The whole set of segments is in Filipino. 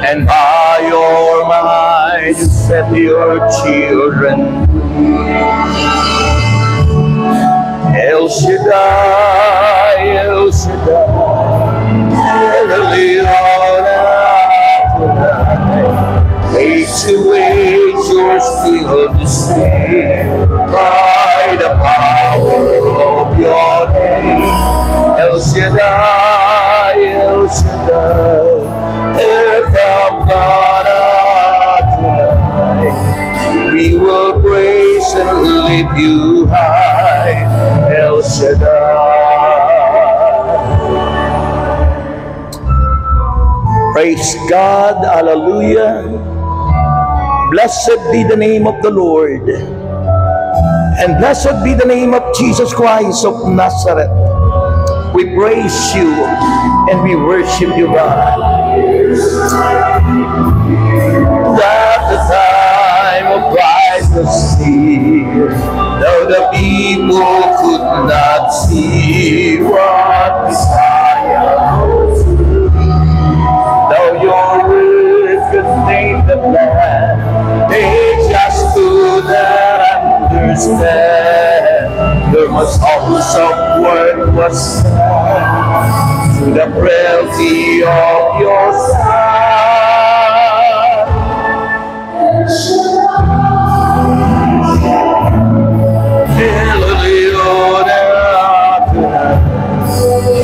And by your might set your children free. El Shaddai, El Shaddai, El Elyon Adonai. Age to age you're still the same, by the power of your name. El Shaddai, El Shaddai, we will praise and lift you high, El Shaddai. Praise God, hallelujah. Blessed be the name of the Lord, and blessed be the name of Jesus Christ of Nazareth. We praise you and we worship you, God. That the time of Christ was here, though the people could not see what Messiah was. Though your word contained the plan, they just could not understand. There must also word was to the frailty of your Son.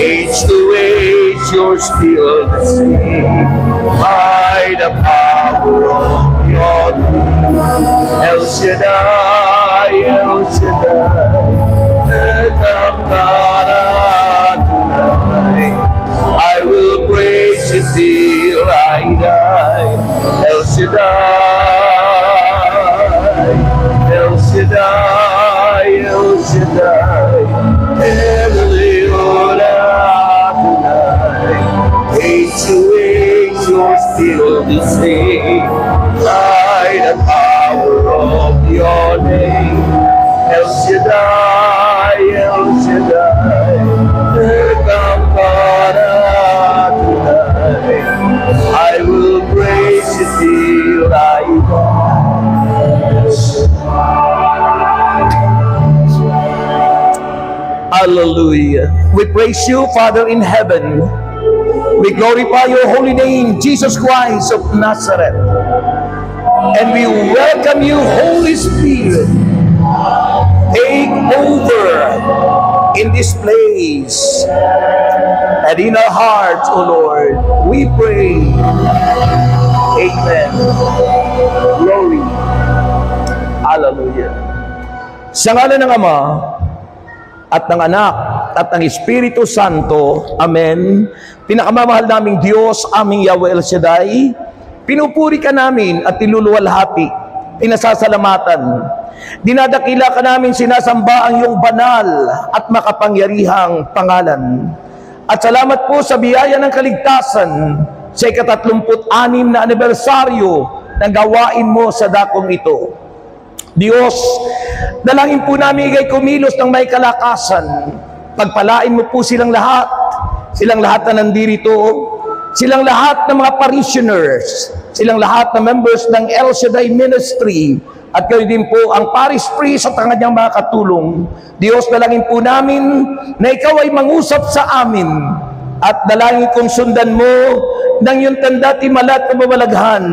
Age to age you're still the same, by the power of your name. El Shaddai, El Shaddai, I will praise you till I die. El Shaddai, El Shaddai, El Shaddai, El Elyon Adonai. Age to age you're still the same, by the power of your name. El Shaddai, El Shaddai, I will praise you till I die. Hallelujah. We praise you, Father in heaven. We glorify your holy name, Jesus Christ of Nazareth. And we welcome you, Holy Spirit. Take over in this place and in our hearts, O Lord. We pray. Amen. Glory. Hallelujah. Sa ngalan ng Ama at ng Anak at ng Espiritu Santo. Amen. Pinakamamahal naming Diyos, aming Yahweh El Shaddai, pinupuri ka namin at niluluwalhati, pinasasalamatan. Dinadakila ka namin, sinasamba ang iyong banal at makapangyarihang pangalan. At salamat po sa biyaya ng kaligtasan sa ika-36 na anibersaryo ng gawain mo sa dakong ito. Diyos, dalangin po namin ikay kumilos ng may kalakasan. Pagpalain mo po silang lahat na nandirito, silang lahat ng mga parishioners, silang lahat na members ng El Shaddai Ministry, at kayo din po ang parish priest at ang kanyang mga katulong. Diyos, dalangin po namin na ikaw ay mangusap sa amin at dalangin kong sundan mo ng iyong tanda, timala at kababalaghan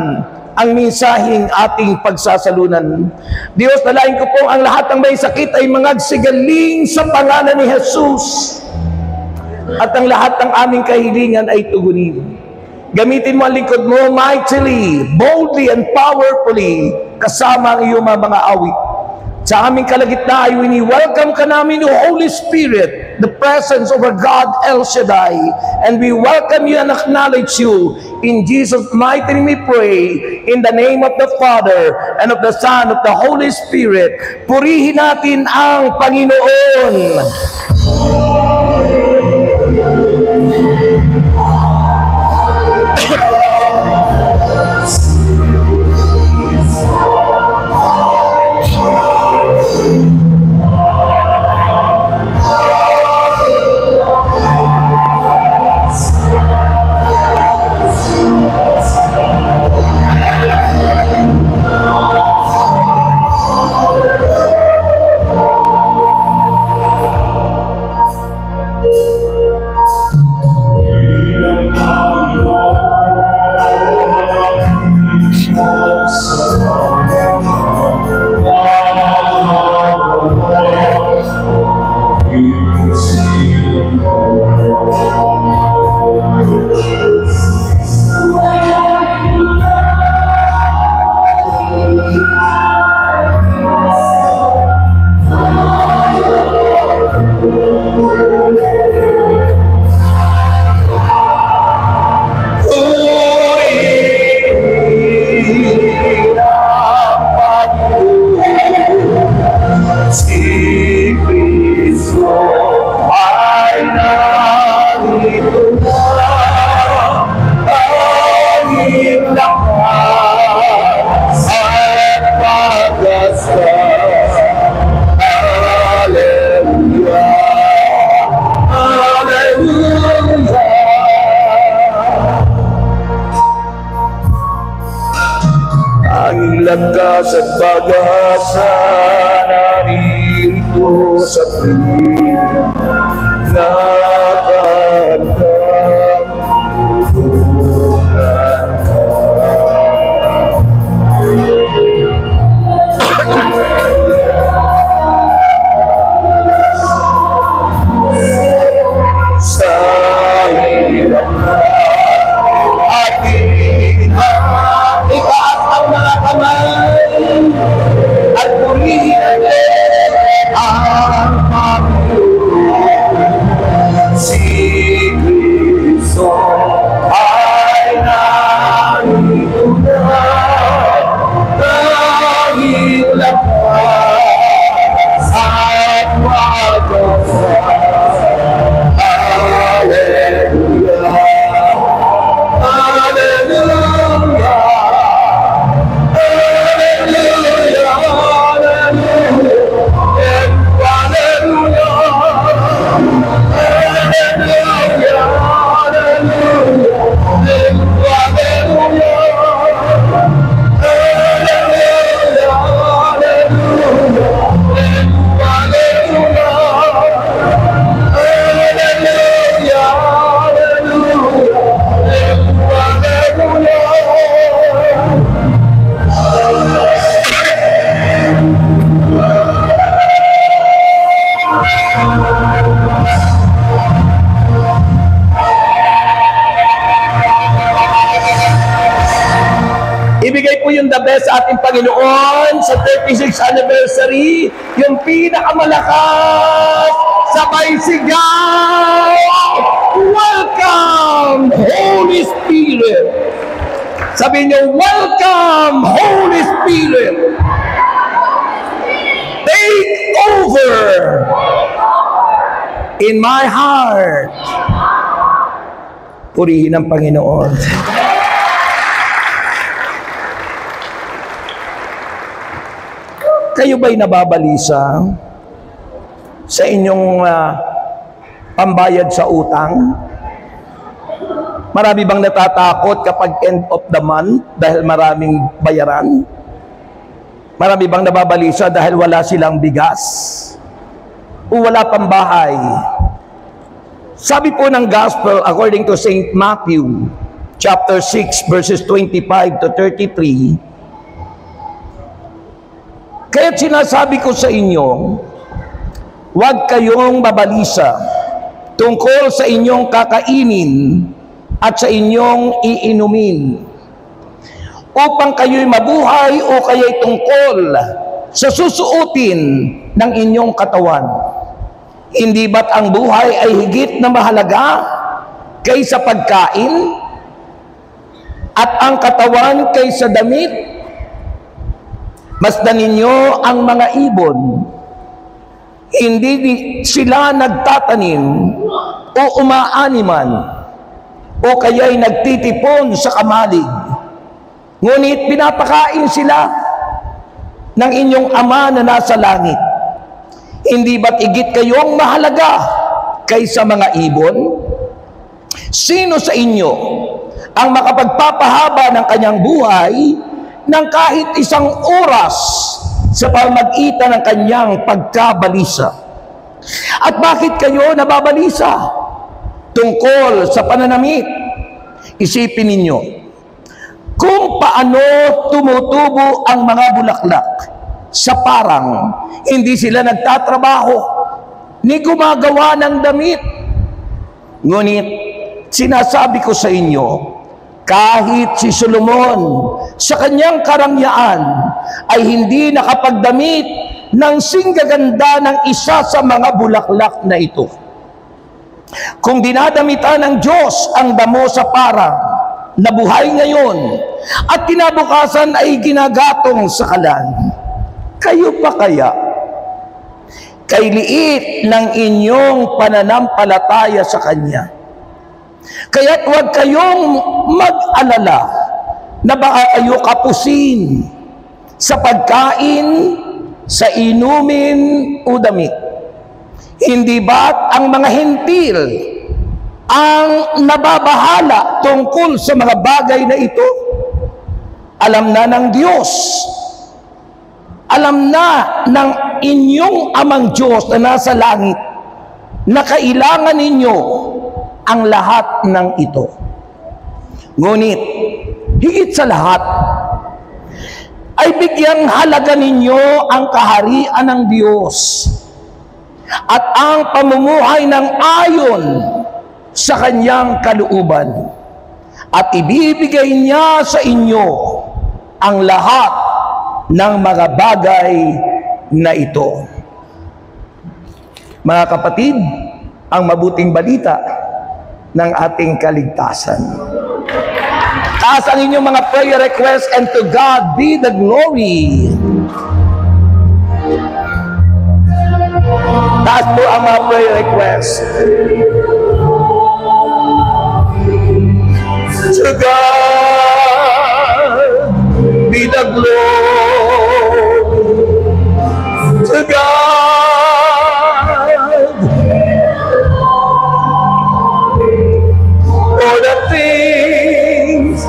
ang mensaheng ating pagsasalunan. Diyos, dalangin ko po ang lahat ng may sakit ay mangagsigaling sa pangalan ni Jesus at ang lahat ng aming kahilingan ay tugunin. Gamitin mo ang lingkod mo mightily, boldly, and powerfully kasama ang iyong mga awit. Sa aming kalagitnaan ay wini-welcome ka namin, O Holy Spirit, the presence of our God El Shaddai, and we welcome you and acknowledge you. In Jesus' mighty name we pray, in the name of the Father, and of the Son, of the Holy Spirit. Purihin natin ang Panginoon. Lakas at pag-asa narito sa piling nakandang tulungan ka. Sa hirap na ating ikaat ang mga kamay at purihin ang Panginoon. Si Kristo ay narito na dahil lakas at pag-asa. Hallelujah, hallelujah. Ibigay po yung the best sa ating Panginoon sa 36th anniversary, yung pinakamalakas, sabay sigaw, welcome Holy Spirit. Sabi niyo, welcome Holy Spirit. Take over in my heart. Purihin ang Panginoon. Kayo ba'y nababalisa sa inyong pambayad sa utang? Marami bang natatakot kapag end of the month dahil maraming bayaran? Marami bang nababalisa dahil wala silang bigas o wala pang bahay? Sabi po ng Gospel according to St. Matthew chapter 6 verses 25 to 33, kaya't sinasabi ko sa inyo, huwag kayong mabalisa tungkol sa inyong kakainin at sa inyong iinumin, upang kayo'y mabuhay o kayo'y tungkol sa susuotin ng inyong katawan. Hindi ba't ang buhay ay higit na mahalaga kaysa pagkain at ang katawan kaysa damit? Masdan ninyo ang mga ibon. Hindi sila nagtatanim o umaaniman o kaya'y nagtitipon sa kamalig. Ngunit pinapakain sila ng inyong Ama na nasa langit. Hindi ba't higit kayong mahalaga kaysa mga ibon? Sino sa inyo ang makapagpapahaba ng kanyang buhay ng kahit isang oras sa pamagitan ng kanyang pagkabalisa? At bakit kayo nababalisa tungkol sa pananamit? Isipin ninyo kung paano tumutubo ang mga bulaklak sa parang hindi sila nagtatrabaho ni gumagawa ng damit. Ngunit sinasabi ko sa inyo, kahit si Solomon sa kanyang karangyaan ay hindi nakapagdamit ng singgaganda ng isa sa mga bulaklak na ito. Kung dinadamitan ng Diyos ang damo sa parang na buhay ngayon at kinabukasan ay ginagatong sa kalan, kayo pa kaya? Kay liit ng inyong pananampalataya sa Kanya. Kaya't huwag kayong mag-alala na baka kayo kapusin sa pagkain, sa inumin o damit. Hindi ba't ang mga hentil ang nababahala tungkol sa mga bagay na ito? Alam na ng Diyos, alam na ng inyong Amang Diyos na nasa langit na kailangan ninyo ang lahat ng ito. Ngunit, higit sa lahat, ay bigyang halaga ninyo ang kaharian ng Diyos at ang pamumuhay ng ayon sa Kanyang kalooban, at ibibigay niya sa inyo ang lahat ng mga bagay na ito. Mga kapatid, ang mabuting balita ng ating kaligtasan. Taas ang inyong mga prayer requests, and to God be the glory. Taas po ang mga prayer requests. To God be the glory. To God for the things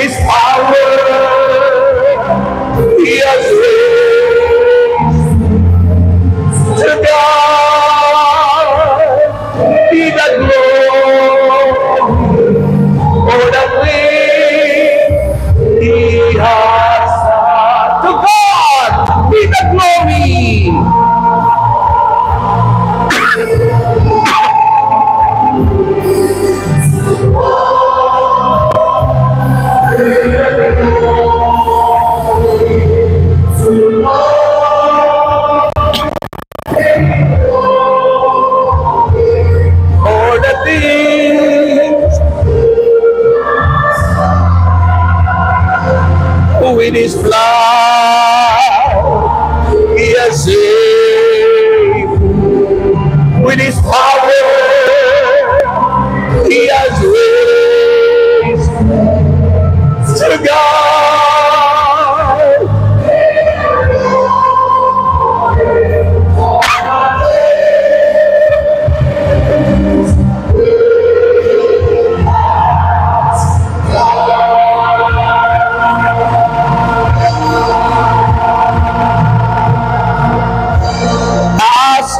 His power, He has raised. To God be the glory for the things He has done. To God be the glory. For the things with His blood He has saved. With His power He has raised. To God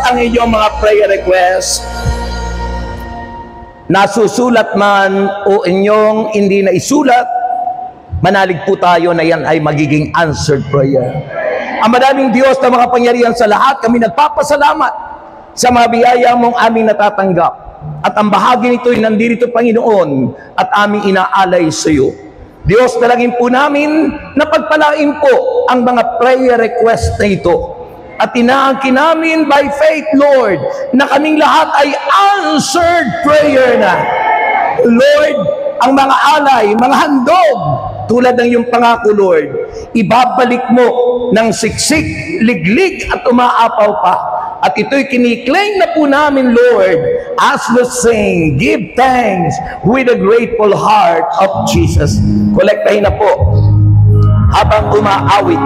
ang inyong mga prayer request, nasusulat man o inyong hindi na isulat, manalig po tayo na yan ay magiging answered prayer. Ang madaming Diyos na makapangyarihan sa lahat, kami nagpapasalamat sa mga biyaya mong aming natatanggap. At ang bahagi nito ay nandito, Panginoon, at aming inaalay sa iyo. Diyos, dalangin po namin na pagpalain po ang mga prayer request na ito. At inaangkin namin by faith, Lord, na kaming lahat ay answered prayer na. Lord, ang mga alay, mga handog, tulad ng iyong pangako, Lord, ibabalik mo ng siksik, liglig at umaapaw pa. At ito'y kiniklaim na po namin, Lord, as we sing, give thanks with a grateful heart of Jesus. Kolektahin na po habang umaawit.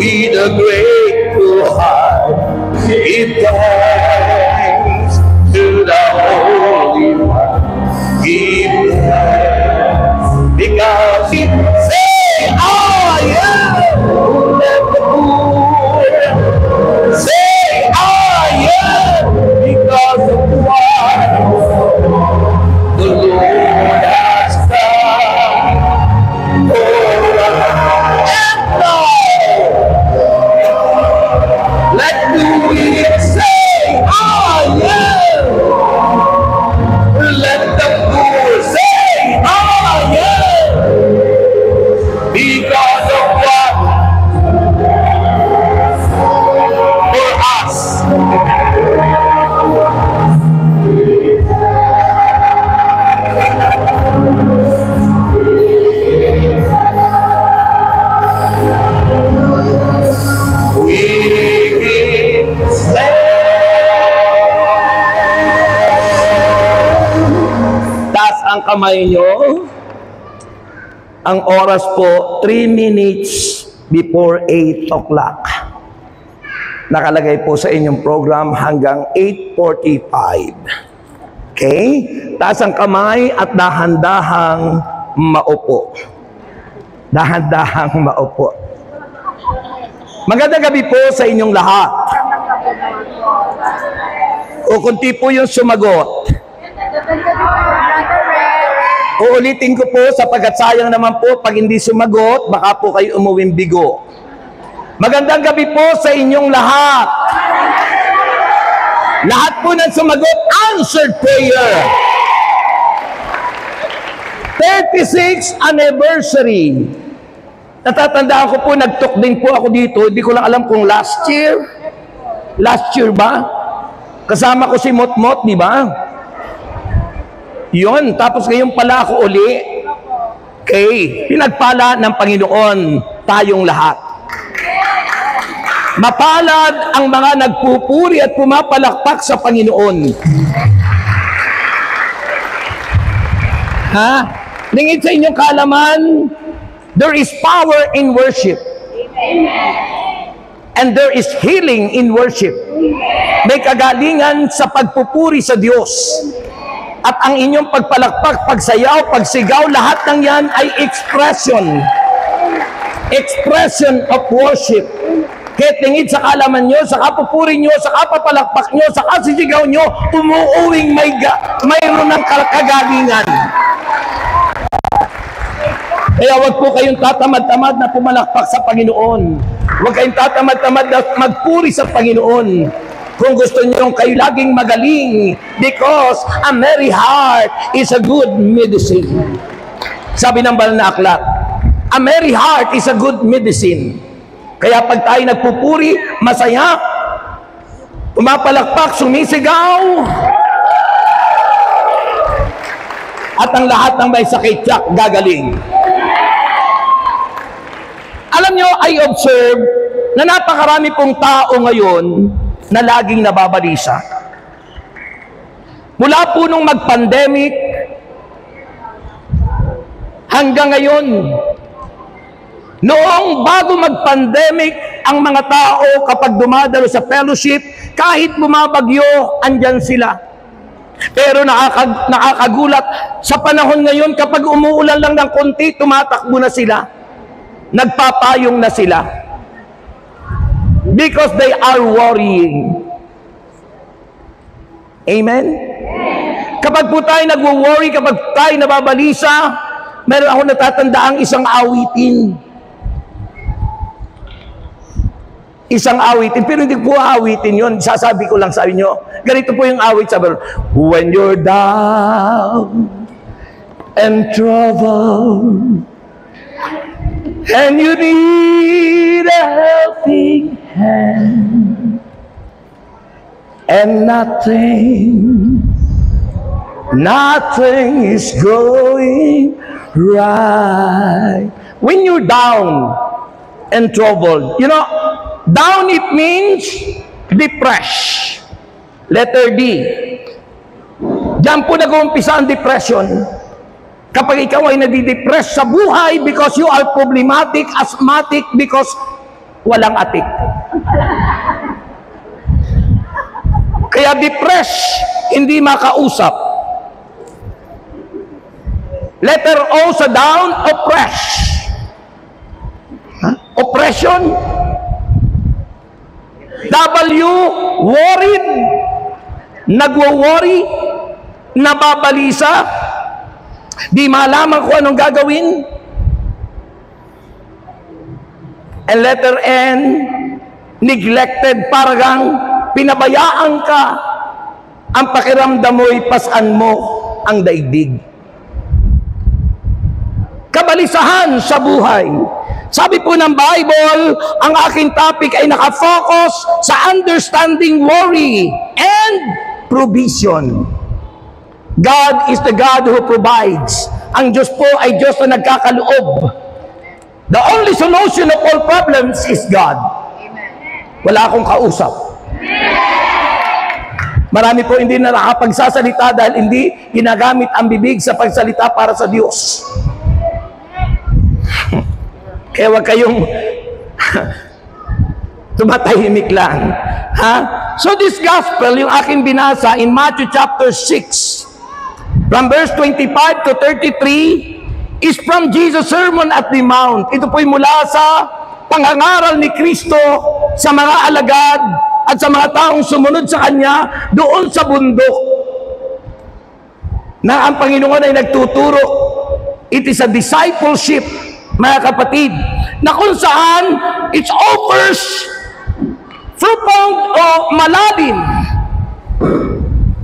With a grateful heart, give thanks to the Holy One. Give thanks because He say, I am. Let the poor say, I am, because of what the Lord has done for us. Let the weak say, I am. Let the poor say, I am. Because of what? For us. Taas ang kamay nyo. Ang oras po, 3 minutes before 8 o'clock. Nakalagay po sa inyong program hanggang 8:45. Okay? Taas ang kamay at dahan-dahang maupo. Dahan-dahang maupo. Magandang gabi po sa inyong lahat. O kunti po yung sumagot. Uulitin ko po sapagkat sayang naman po pag hindi sumagot, baka po kayo umuwing bigo. Magandang gabi po sa inyong lahat. Lahat po ng sumagot, answered prayer. 36th anniversary. Natatandaan ko po, nag-talk din po ako dito. Hindi ko lang alam kung last year. Last year ba? Kasama ko si Motmot, di ba? Yun, tapos ngayon pala ako uli. Okay, pinagpala ng Panginoon tayong lahat. Mapalad ang mga nagpupuri at pumapalakpak sa Panginoon. Ha? Lingid sa inyong kaalaman, there is power in worship. And there is healing in worship. May kagalingan sa pagpupuri sa Diyos. At ang inyong pagpalakpak, pagsayaw, pagsigaw, lahat ng yan ay expression. Expression of worship. Kaya tingin sa kalaman nyo, sa kapupuri nyo, sa kapapalakpak nyo, sa kasisigaw nyo, umuuwing mayroon ng kagalingan. Kaya wag po kayong tatamad-tamad na pumalakpak sa Panginoon. Huwag kayong tatamad-tamad na magpuri sa Panginoon. Kung gusto niyo kayo laging magaling, because a merry heart is a good medicine. Sabi ng banal na aklat, a merry heart is a good medicine. Kaya pag tayo nagpupuri, masaya, pumapalakpak, sumisigaw, at ang lahat ng may sakit tiyak gagaling. Alam nyo, I observe na napakarami pong tao ngayon na laging nababalisa. Mula po nung mag-pandemic hanggang ngayon, noong bago mag-pandemic, ang mga tao kapag dumadalo sa fellowship, kahit bumabagyo, andyan sila. Pero nakakagulat, sa panahon ngayon, kapag umuulan lang ng konti, tumatakbo na sila. Nagpapayong na sila. Because they are worrying. Amen? Kapag po tayo nagwo-worry, kapag tayo nababalisa, meron ako natatandaang isang awitin. Isang awitin, pero hindi po awitin yun. Sasabi ko lang sa inyo. Ganito po yung awit, sabi, when you're down and troubled, and you need a helping hand, and nothing is going right. When you're down and troubled, you know, down it means depressed. Letter D. Diyan po nag-uumpisa ang depression. Kapag ikaw ay nadidepress sa buhay because you are problematic, asthmatic, because walang atik. Kaya depressed, hindi makausap. Letter O sa down, oppress. Oppression. W, worried. Nagwo-worry. Nababalisa. Di malaman kung anong gagawin. And letter N, neglected, parang pinabayaan ka. Ang pakiramdam mo'y pasan mo ang daigdig. Kabalisahan sa buhay. Sabi po ng Bible, ang aking topic ay nakafocus sa understanding worry and provision. God is the God who provides. Ang Diyos po ay Diyos na nagkakaloob. The only solution of all problems is God. Wala akong kausap. Marami po hindi na nakapagsasalita dahil hindi ginagamit ang bibig sa pagsalita para sa Diyos. Kaya huwag kayong tumatahimik lang. Ha? So this gospel, yung aking binasa in Matthew chapter 6, from verse 25 to 33, is from Jesus' Sermon at the Mount. Ito po'y mula sa pangangaral ni Kristo sa mga alagad at sa mga taong sumunod sa Kanya doon sa bundok. Na ang Panginoon ay nagtuturo. It is a discipleship, mga kapatid, na kung saan it offers profound o malalim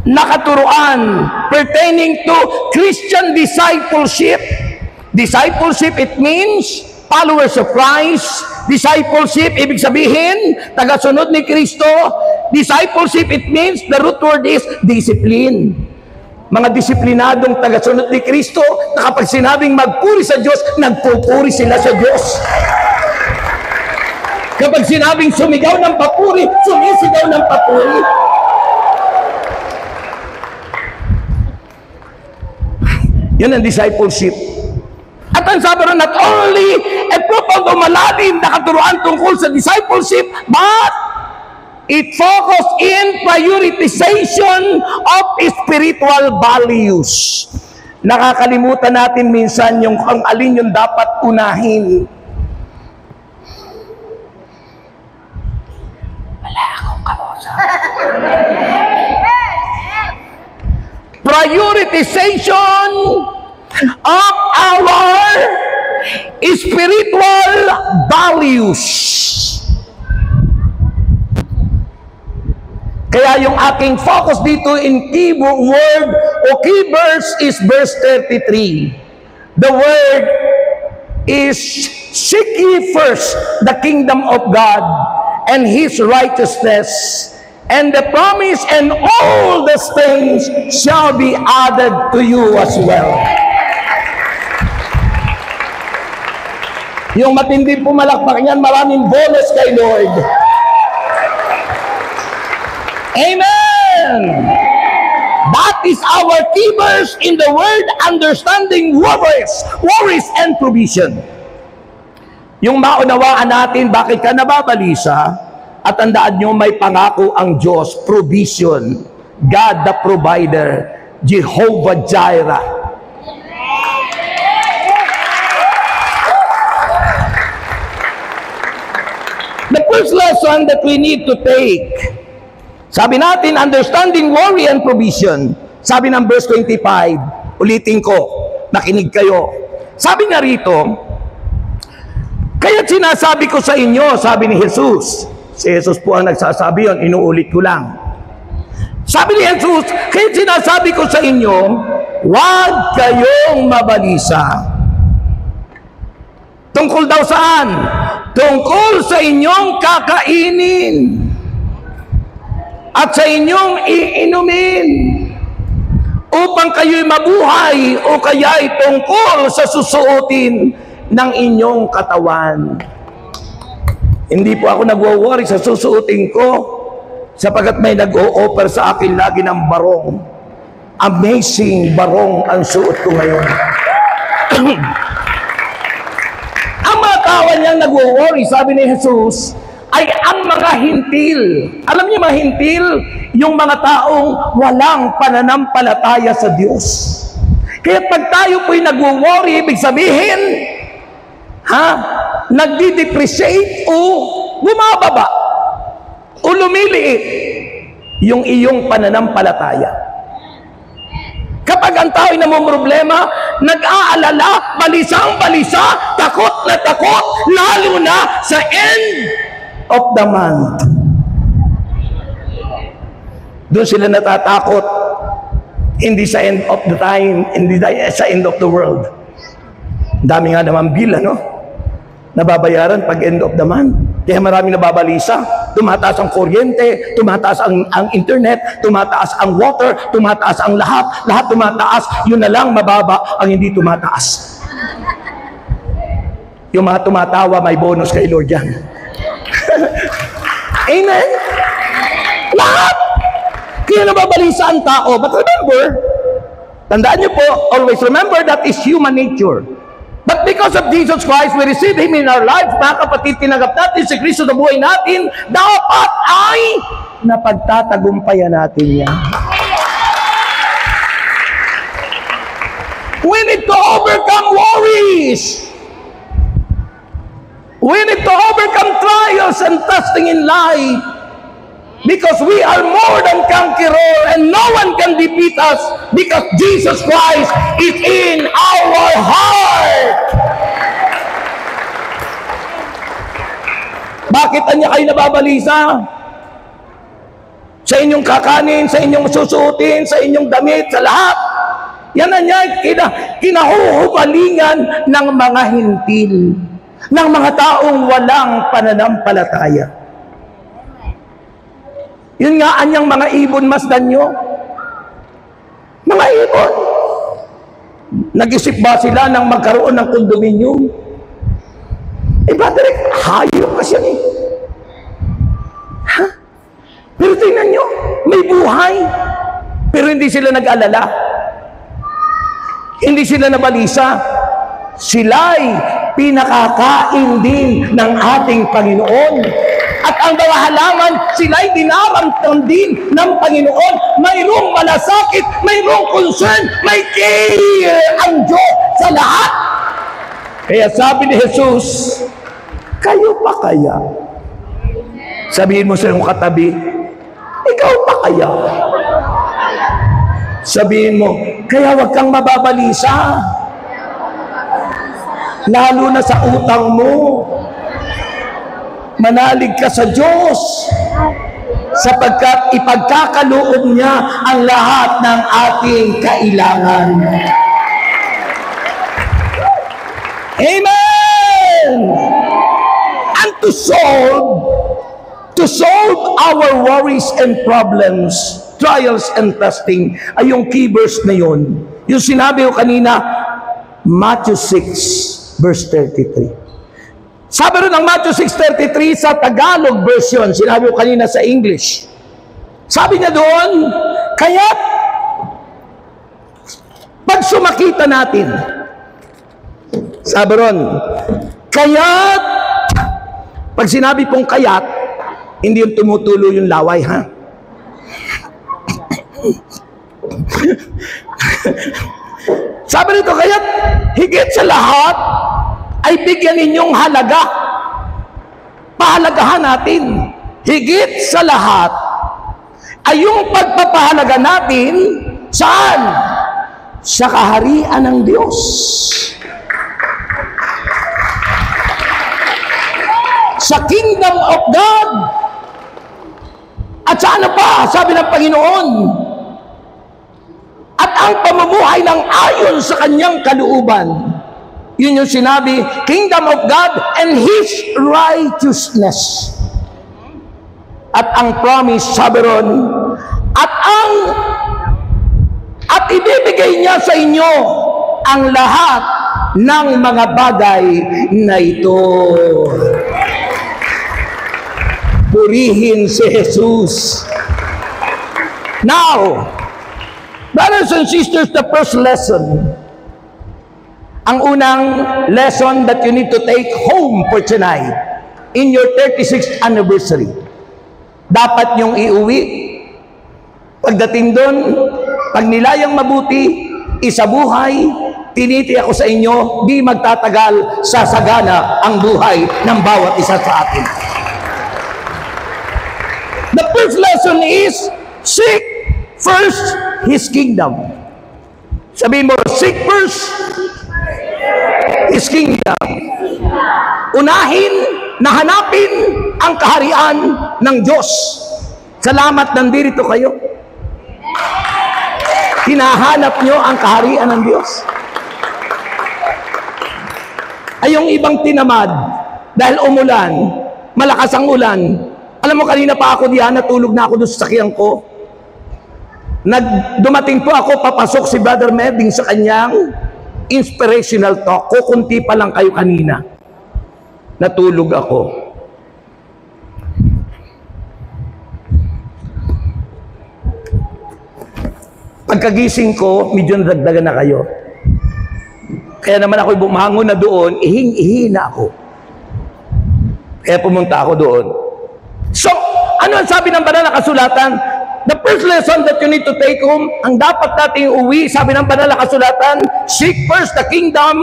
na katuruan pertaining to Christian discipleship. Discipleship, it means followers of Christ. Discipleship, ibig sabihin, tagasunod ni Kristo. Discipleship, it means, the root word is discipline. Mga disiplinadong tagasunod ni Kristo na kapag sinabing magpuri sa Diyos, nagpupuri sila sa Diyos. Kapag sinabing sumigaw ng papuri, sumisigaw ng papuri. Yan ang discipleship. At At ang sabi ron, not only a profound o malalim na katuruan tungkol sa discipleship, but it focused in prioritization of spiritual values. Nakakalimutan natin minsan yung kung alin yung dapat unahin. Wala akong kausap. Prioritization of our spiritual values. Kaya yung aking focus dito in key word o key verse is verse 33. The word is, seek ye first the kingdom of God and His righteousness, and the promise and all these things shall be added to you as well. Yung matinding pumalakpak niyan, maraming bonus kay Lord. Amen! That is our key verse in the word understanding worries and provision. Yung maunawaan natin bakit ka nababalisa, at tandaan nyo may pangako ang Diyos, provision, God the provider, Jehovah Jireh. The first lesson that we need to take, sabi natin, understanding worry and provision. Sabi ng verse 25, ulitin ko, nakinig kayo. Sabi nga rito, kaya't sinasabi ko sa inyo, sabi ni Jesus. Si Jesus po ang nagsasabi yun, inuulit ko lang. Sabi ni Jesus, kaya't sinasabi ko sa inyo, huwag kayong mabalisa. Tungkol daw saan? Tungkol sa inyong kakainin at sa inyong iinumin, upang kayo'y mabuhay, o kaya'y tungkol sa susuotin ng inyong katawan. Hindi po ako nagwo-worry sa susuotin ko, sapagkat may nag-o-offer sa akin lagi ng barong. Amazing barong ang suot ko ngayon. Ang mga tao niyang nagwo-worry, sabi ni Jesus, ay ang mga hintil. Alam niyo mga hintil? Yung mga taong walang pananampalataya sa Diyos. Kaya pag tayo po'y nagwo-worry, ibig sabihin, nagdi-depreciate o bumababa o lumiliit yung iyong pananampalataya. Kapag ang tao'y namumroblema, nag-aalala, balisang-balisa, takot na takot, lalo na sa end of the month. Doon sila natatakot, hindi sa end of the time, hindi sa end of the world. Dami nga naman bill, nababayaran pag end of the month. Kaya maraming nababalisa, tumataas ang kuryente, tumataas ang internet, tumataas ang water, tumataas ang lahat tumataas, yun na lang mababa ang hindi tumataas. Yung mga tumatawa, may bonus kay Lord yan. Amen? Lahat! Kaya nababalisa ang tao. But remember, tandaan niyo po, always remember that is human nature. But because of Jesus Christ, we receive Him in our lives. Mga kapatid, tinanggap natin si Kristo na buhay natin, dapat ay napagtatagumpayan natin yan. We need to overcome worries. We need to overcome trials and testing in life. Because we are more than conqueror, and no one can defeat us because Jesus Christ is in our heart. Bakit anya kayo nababalisa? Sa inyong kakanin, sa inyong susuotin, sa inyong damit, sa lahat. Yan na niya, kinahuhubalingan ng mga hintil, ng mga taong walang pananampalataya. Yun nga, anyang mga ibon masdan nyo. Mga ibon. Nag-isip ba sila nang magkaroon ng kondominium? Brother, hayop kasi yan eh. Pero tingnan nyo, may buhay. Pero hindi sila nag-alala. Hindi sila nabalisa. sila'y pinakakain din ng ating Panginoon. At ang mga halaman, sila'y dinaramdam din ng Panginoon. Mayroong malasakit, mayroong concern, may care ang Diyos sa lahat. Kaya sabi ni Jesus, kayo pa kaya? Sabihin mo sa iyong katabi, ikaw pa kaya? Sabihin mo, kaya wag kang mababalisa. Lalo na sa utang mo. Manalig ka sa Diyos sapagkat ipagkakaloob niya ang lahat ng ating kailangan. Amen! And to solve our worries and problems, trials and testing, ay yung key verse na yun. Yung sinabi ko kanina, Matthew 6, verse 33. Sabi rin ng Matthew 6:33 sa Tagalog version, sinabi ko kanina sa English. Sabi niya doon, kaya't pag sumakita natin, sabi ron, kaya't, pag sinabi pong kaya't, hindi yung tumutulo yung laway, ha? Sabi nito, kaya't higit sa lahat, ay bigyan ninyong halaga. Pahalagahan natin. Higit sa lahat, ay yung pagpapahalaga natin, saan? Sa kaharian ng Diyos. Sa kingdom of God. At sa ano pa? Sabi ng Panginoon. At ang pamumuhay ng ayon sa kanyang kalooban. Yun yung sinabi, kingdom of God and His righteousness. At ang promise, sabi ron, at ibibigay niya sa inyo ang lahat ng mga bagay na ito. Purihin si Jesus. Now, brothers and sisters, the first lesson, ang unang lesson that you need to take home for tonight in your 36th anniversary. Dapat niyong iuwi. Pagdating doon, pag nilayang mabuti, isabuhay, tinitiyak ko sa inyo, di magtatagal, sasagana ang buhay ng bawat isa sa atin. The first lesson is, seek first His kingdom. Sabihin mo, seek first His kingdom. Unahin na hanapin ang kaharian ng Diyos. Salamat, nandito kayo. Hinahanap nyo ang kaharian ng Diyos. Ay yung ibang tinamad dahil umulan, malakas ang ulan. Alam mo, kanina pa ako diyan, natulog na ako doon sa sakyan ko. Dumating po ako, papasok si Brother Meding sa kanyang inspirational talk. Kukunti pa lang kayo kanina. Natulog ako. Pagkagising ko, medyo nadagdagan na kayo. Kaya naman ako bumangon na doon, ihing-ihi na ako. Kaya pumunta ako doon. So, ano ang sabi ng banal na kasulatan? The first lesson that you need to take home, ang dapat nating uwi, sabi ng banal na kasulatan, seek first the kingdom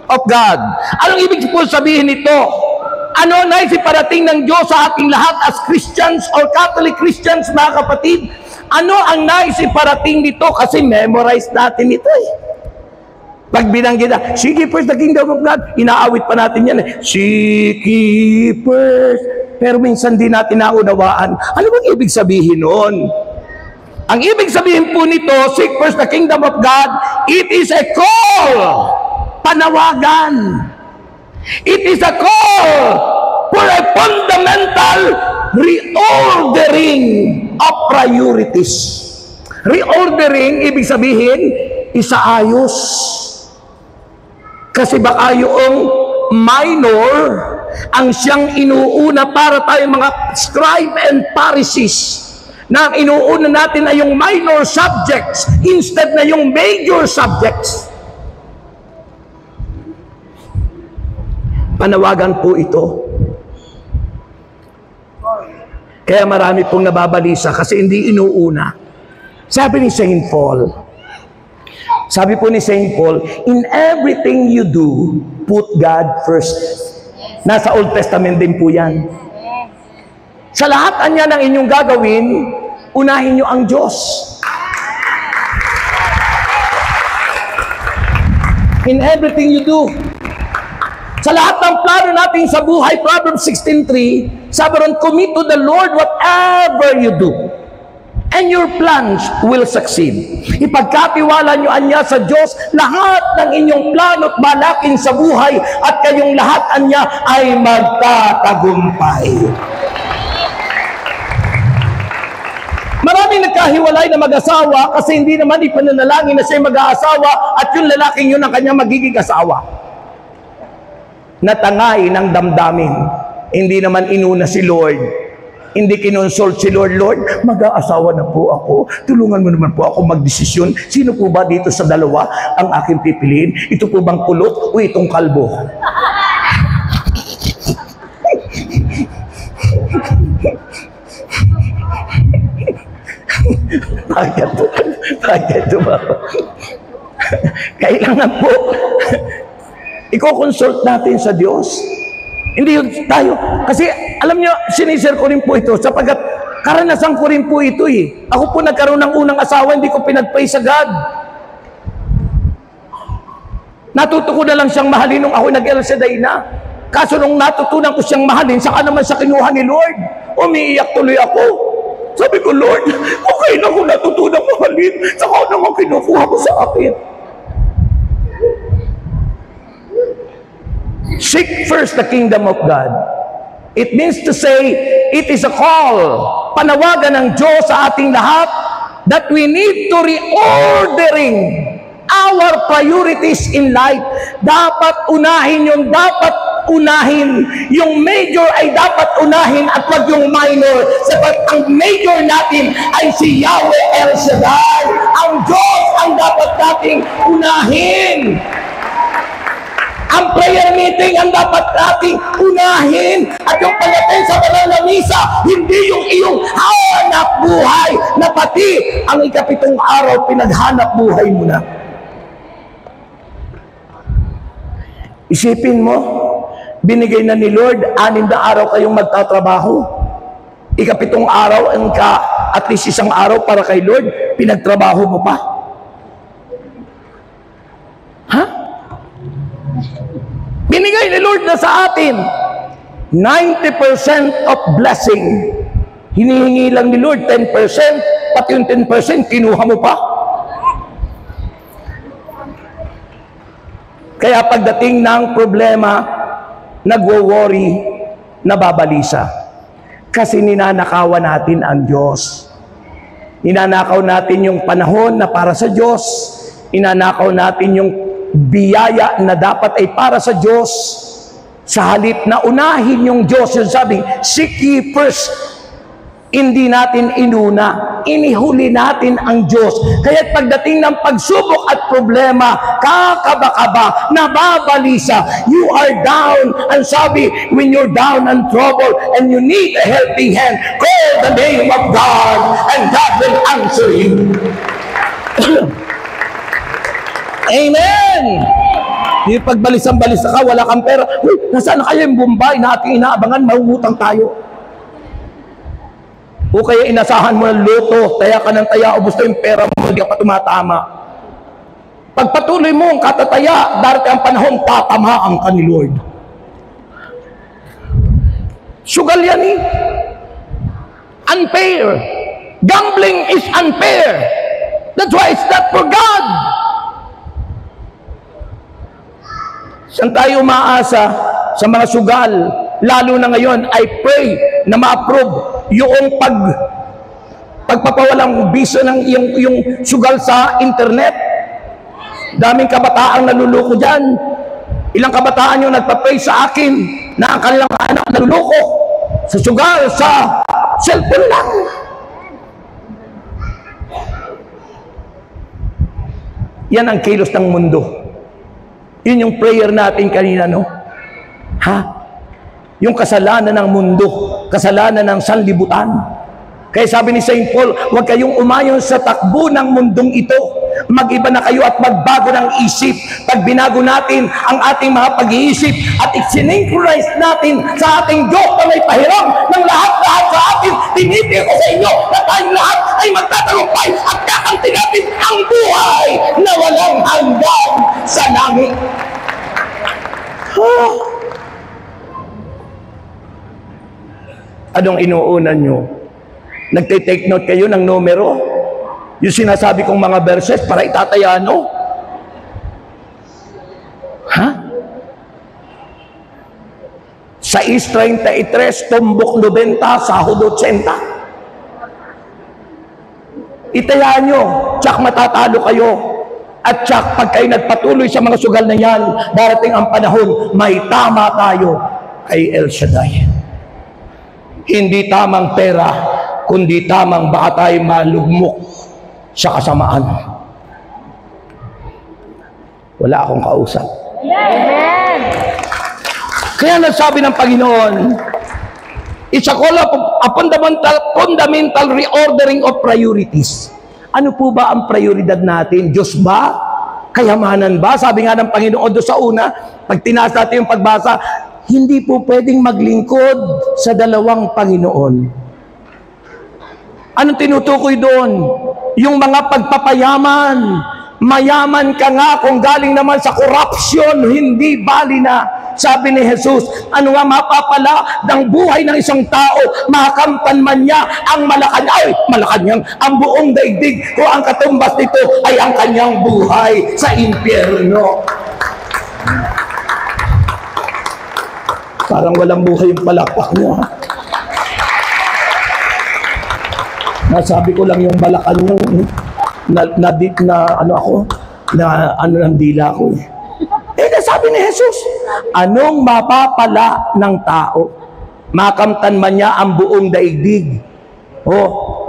of God. Anong ibig po sabihin nito? Ano na iparating ng Diyos sa ating lahat as Christians or Catholic Christians, mga kapatid? Ano ang naisiparating dito? Kasi memorize natin ito eh. Pag binanggit na, seek ye first the kingdom of God, inaawit pa natin yan eh. Seek ye first. Pero minsan di natin naunawaan. Ano bang ibig sabihin nun? Ang ibig sabihin po nito, seek first the kingdom of God, it is a call. Panawagan. It is a call for a fundamental reordering of priorities. Reordering, ibig sabihin, isaayos. Kasi baka yung minor ang siyang inuuna para tayong mga scribe and Pharisees, na ang inuuna natin ay yung minor subjects instead na yung major subjects. Panawagan po ito. Kaya marami pong nababalisa kasi hindi inuuna. Sabi ni St. Paul, in everything you do, put God first. Nasa Old Testament din po yan. Sa lahat anya ng inyong gagawin, unahin nyo ang Diyos. In everything you do. Sa lahat ng plano natin sa buhay, Proverbs 16:3, sabi ron, commit to the Lord whatever you do, and your plans will succeed. Ipagkatiwala nyo anya sa Diyos lahat ng inyong plano at malaking sa buhay, at kayong lahat anya ay magtatagumpay. Maraming nagkahiwalay na mag-asawa kasi hindi naman ipananalangin na siya mag-aasawa at yung lalaking yun ang kanyang magiging asawa. Natangay ng damdamin. Hindi naman inuna si Lord. Hindi kinonsult si Lord, Lord, mag-aasawa na po ako. Tulungan mo naman po ako magdesisyon. Sino po ba dito sa dalawa ang aking pipiliin? Ito po bang kulot o itong kalbo? Bakit ba? Kailangan po i-consult natin sa Diyos. Hindi yun tayo. Kasi alam nyo, sinishare ko rin po ito sapagkat karanasan ko rin po ito eh. Ako po nagkaroon ng unang asawa, hindi ko pinag-pray sa God. Natuto ko na lang siyang mahalin nung ako nag-El Shaddai na. Kaso nung natutunan ko siyang mahalin, saka naman sa kinuha ni Lord, umiiyak tuloy ako. Sabi ko, Lord, okay na kung natutunan mahalin, saka naman kinukuha ko sa akin. Seek first the kingdom of God. It means to say, it is a call, panawagan ng Diyos sa ating lahat, that we need to reordering our priorities in life. Dapat unahin yung dapat unahin. Yung major ay dapat unahin at wag yung minor. Sapat ang major natin ay si Yahweh El Shaddai. Ang Diyos ang dapat nating unahin. Ang prayer meeting ang dapat nating unahin. At yung pagdating sa banal na misa, hindi yung iyong hanap buhay na pati ang ikapitong araw pinaghanap buhay mo na. Isipin mo, binigay na ni Lord, 6 na araw kayong magtatrabaho. Ikapitong araw, at least isang araw para kay Lord, pinagtrabaho mo pa. Ha? Binigay ni Lord na sa atin 90% of blessing. Hinihingi lang ni Lord 10%, pati yung 10% kinuha mo pa. Kaya pagdating ng problema, nagwo-worry, nababalisa. Kasi ninanakawan natin ang Diyos. Ninanakaw natin yung panahon na para sa Diyos. Ninanakaw natin yung biyaya na dapat ay para sa Diyos. Sa halip na unahin yung Diyos, yung sabi, seek ye first. Hindi natin inuna, inihuli natin ang Diyos. Kaya pagdating ng pagsubok at problema, kakaba-kaba, nababalisa, you are down. And sabi, when you're down and trouble and you need a helping hand, call the name of God and God will answer you. Amen! Yung pagbalisan-balisa ka, wala kang pera. Uy, nasaan na kayo yung Bombay na ating inaabangan, mauutang tayo. O kaya inasahan mo ng loto, taya ka ng taya, ubos na yung pera mo, hindi ka pa tumatama. Pagpatuloy mo ang katataya, darating ang panahon, tatamaan ka ni Lord. Sugal yan eh. Unfair. Gambling is unfair. That's why it's not for God. Saan tayo umaasa sa mga sugal? Lalo na ngayon, I pray na ma-approve yung pagpapawalang biso ng yung sugal sa internet. Daming kabataang naluloko dyan. Ilang kabataan yung nagpa-pray sa akin na ang kanilang anak naluloko sa sugal, sa cellphone lang. Yan ang kilos ng mundo. Yun yung prayer natin kanina, no? Ha? Yung kasalanan ng mundo, kasalanan ng sanlibutan. Kaya sabi ni St. Paul, huwag kayong umayon sa takbo ng mundong ito. Mag-iba na kayo at magbago ng isip. Pag binago natin ang ating mga pag-iisip at i-synchronize natin sa ating Diyos na may pahiram ng lahat-lahat sa atin, tinitiyak ko sa inyo na tayong lahat ay magtatagumpay at kakamti natin ang buhay na walang hanggan sa langit. Anong inuunan nyo? Nagte-take note kayo ng numero? Yung sinasabi kong mga verses para itataya, no? Ha? 6:33, tumbok 90, sahod 80. Itaya nyo, tsak matatalo kayo. At tsak, pag kayo nagpatuloy sa mga sugal na yan, darating ang panahon, may tama tayo kay El Shaddai. Hindi tamang pera, kundi tamang baka tayo malugmok sa kasamaan. Wala akong kausap. Amen. Kaya nagsabi ng Panginoon, it's a call of a fundamental reordering of priorities. Ano po ba ang prioridad natin? Diyos ba? Kayamanan ba? Sabi nga ng Panginoon doon sa una, pag tinaas natin yung pagbasa, hindi po pwedeng maglingkod sa dalawang Panginoon. Anong tinutukoy doon? Yung mga pagpapayaman. Mayaman ka nga kung galing naman sa corruption, hindi bali na. Sabi ni Jesus, ano nga mapapala ng buhay ng isang tao, makamtan man niya ang Malacanang, ang buong daigdig, kung ang katumbas nito ay ang kanyang buhay sa impyerno. Parang walang buhay yung palakpak niyo, ha? Nasabi ko lang yung Malacanang, ano ng dila ko. Sabi ni Jesus, anong mapapala ng tao? Makamtan man niya ang buong daigdig.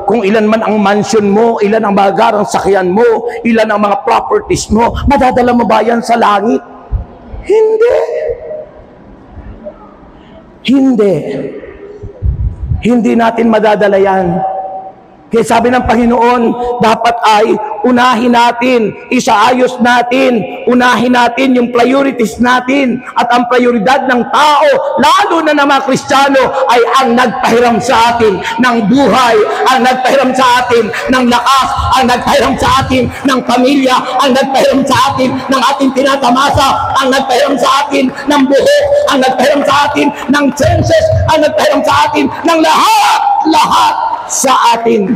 Kung ilan man ang mansion mo, ilan ang magarang sakyan mo, ilan ang mga properties mo, madadala mo ba yan sa langit? Hindi. Hindi natin madadala yan. Kaya sabi ng Panginoon, dapat ay unahin natin, isaayos natin, unahin natin yung priorities natin. At ang prioridad ng tao, lalo na ng mga Kristiyano, ay ang nagpahiram sa atin ng buhay, ang nagpahiram sa atin ng lakas, ang nagpahiram sa atin ng pamilya, ang nagpahiram sa atin ng ating tinatamasa, ang nagpahiram sa atin ng buhok, ang nagpahiram sa atin ng senses, ang nagpahiram sa atin ng lahat sa atin.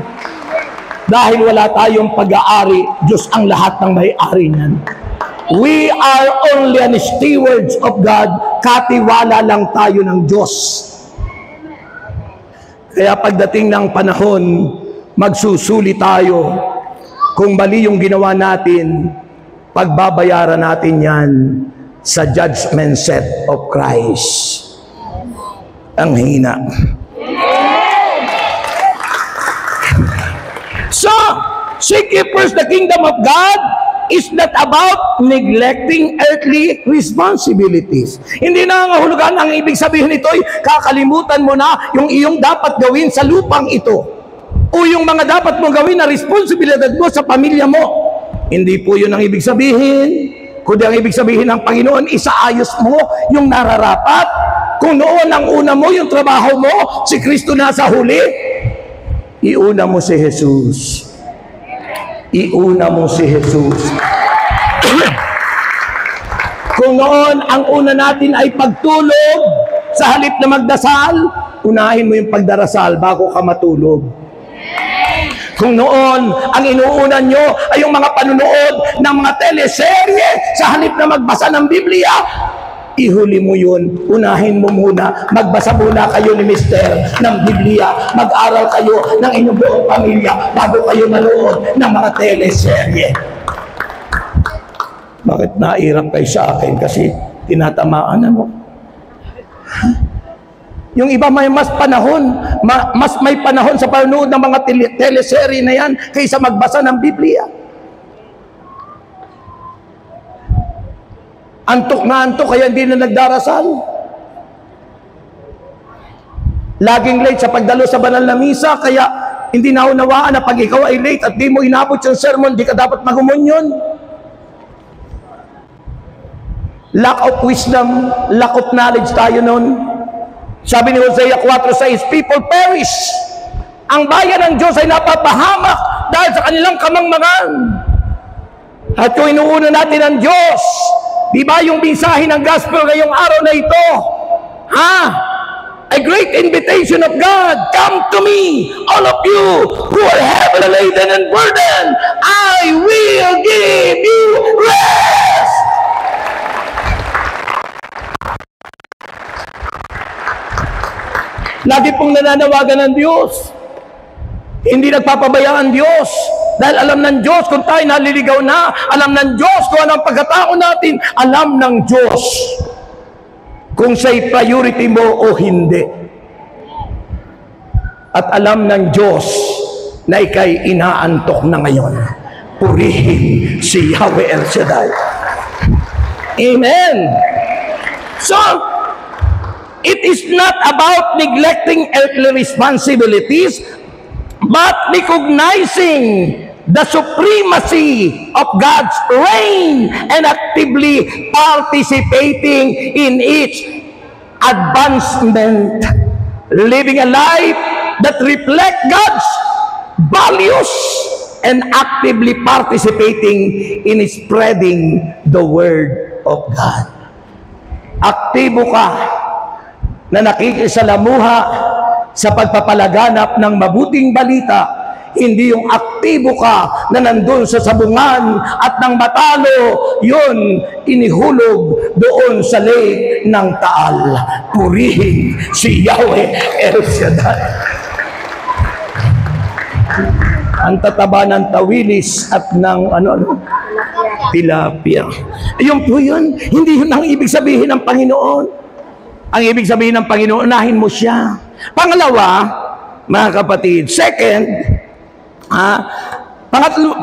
Dahil wala tayong pag-aari, Diyos ang lahat ng may-ari niyan. We are only an stewards of God. Katiwala lang tayo ng Diyos. Kaya pagdating ng panahon, magsusuli tayo. Kung mali yung ginawa natin, pagbabayaran natin yan sa judgment seat of Christ. Ang hina. So, seek ye first the kingdom of God is not about neglecting earthly responsibilities. Hindi na nangahulugan, ang ibig sabihin nito ay kakalimutan mo na yung iyong dapat gawin sa lupang ito. O yung mga dapat mong gawin na responsibilidad mo sa pamilya mo. Hindi po yun ang ibig sabihin. Kundi ang ibig sabihin ng Panginoon, isaayos mo yung nararapat. Kung noon ang una mo, yung trabaho mo, si Kristo nasa huli, iuna mo si Jesus. Iuna mo si Jesus. Kung noon, ang una natin ay pagtulog, sa halip na magdasal, unahin mo yung pagdarasal bago ka matulog. Kung noon, ang inuunan nyo ay yung mga panunood ng mga teleserye, sa halip na magbasa ng Biblia, ihuli mo yun, unahin mo muna, magbasa muna kayo ni Mister ng Biblia, mag-aral kayo ng inyong buong pamilya bago kayo manood ng mga teleserye. Bakit nairap kayo sa akin? Kasi tinatamaan ano? Yung iba may mas panahon, mas may panahon sa panonood ng mga teleserye na yan kaysa magbasa ng Biblia. Antok na antok, kaya hindi na nagdarasal. Laging late sa pagdalo sa banal na misa, kaya hindi naunawaan na pag ikaw ay late at di mo inabot yung sermon, di ka dapat magumunyon. Lack of wisdom, lack of knowledge tayo nun. Sabi ni Hosea 4:6, people perish. Ang bayan ng Diyos ay napapahamak dahil sa kanilang kamangmangan. At kung inuuna natin ang Diyos, di ba yung mensahe ng gospel ngayong araw na ito? A great invitation of God, come to me, all of you who are heavily laden and burdened, I will give you rest. Lagi pong nananawagan ng Diyos. Hindi nagpapabaya ang Diyos. Dahil alam ng Diyos kung tayo naliligaw na. Alam ng Diyos kung anong pagkatao natin. Alam ng Diyos kung siya'y priority mo o hindi. At alam ng Diyos na ika'y inaantok na ngayon. Purihin si Yahweh El Shaddai. Amen. So, it is not about neglecting earthly responsibilities, but recognizing the supremacy of God's reign and actively participating in its advancement, living a life that reflects God's values and actively participating in spreading the Word of God. Aktibo ka na nakikisalamuha sa pagpapalaganap ng mabuting balita, hindi yung aktibo ka na nandun sa sabungan at nang matalo, yun inihulog doon sa lake ng Taal. Purihin si Yahweh El Shaddai. Ang tataba ng tawilis at ng tilapia. Ayun po yun. Hindi yun ang ibig sabihin ng Panginoon. Ang ibig sabihin ng Panginoon, unahin mo siya. Pangalawa, mga kapatid, second,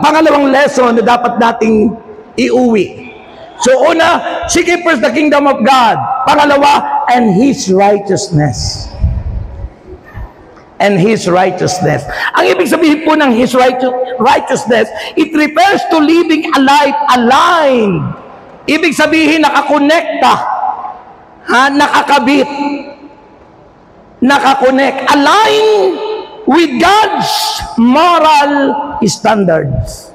pangalawang lesson na dapat nating iuwi. So una, seek first the kingdom of God. Pangalawa, and His righteousness. And His righteousness. Ang ibig sabihin po ng His righteousness, it refers to living a life aligned. Ibig sabihin, nakakonekta. Nakakabit, nakakonect, align with God's moral standards.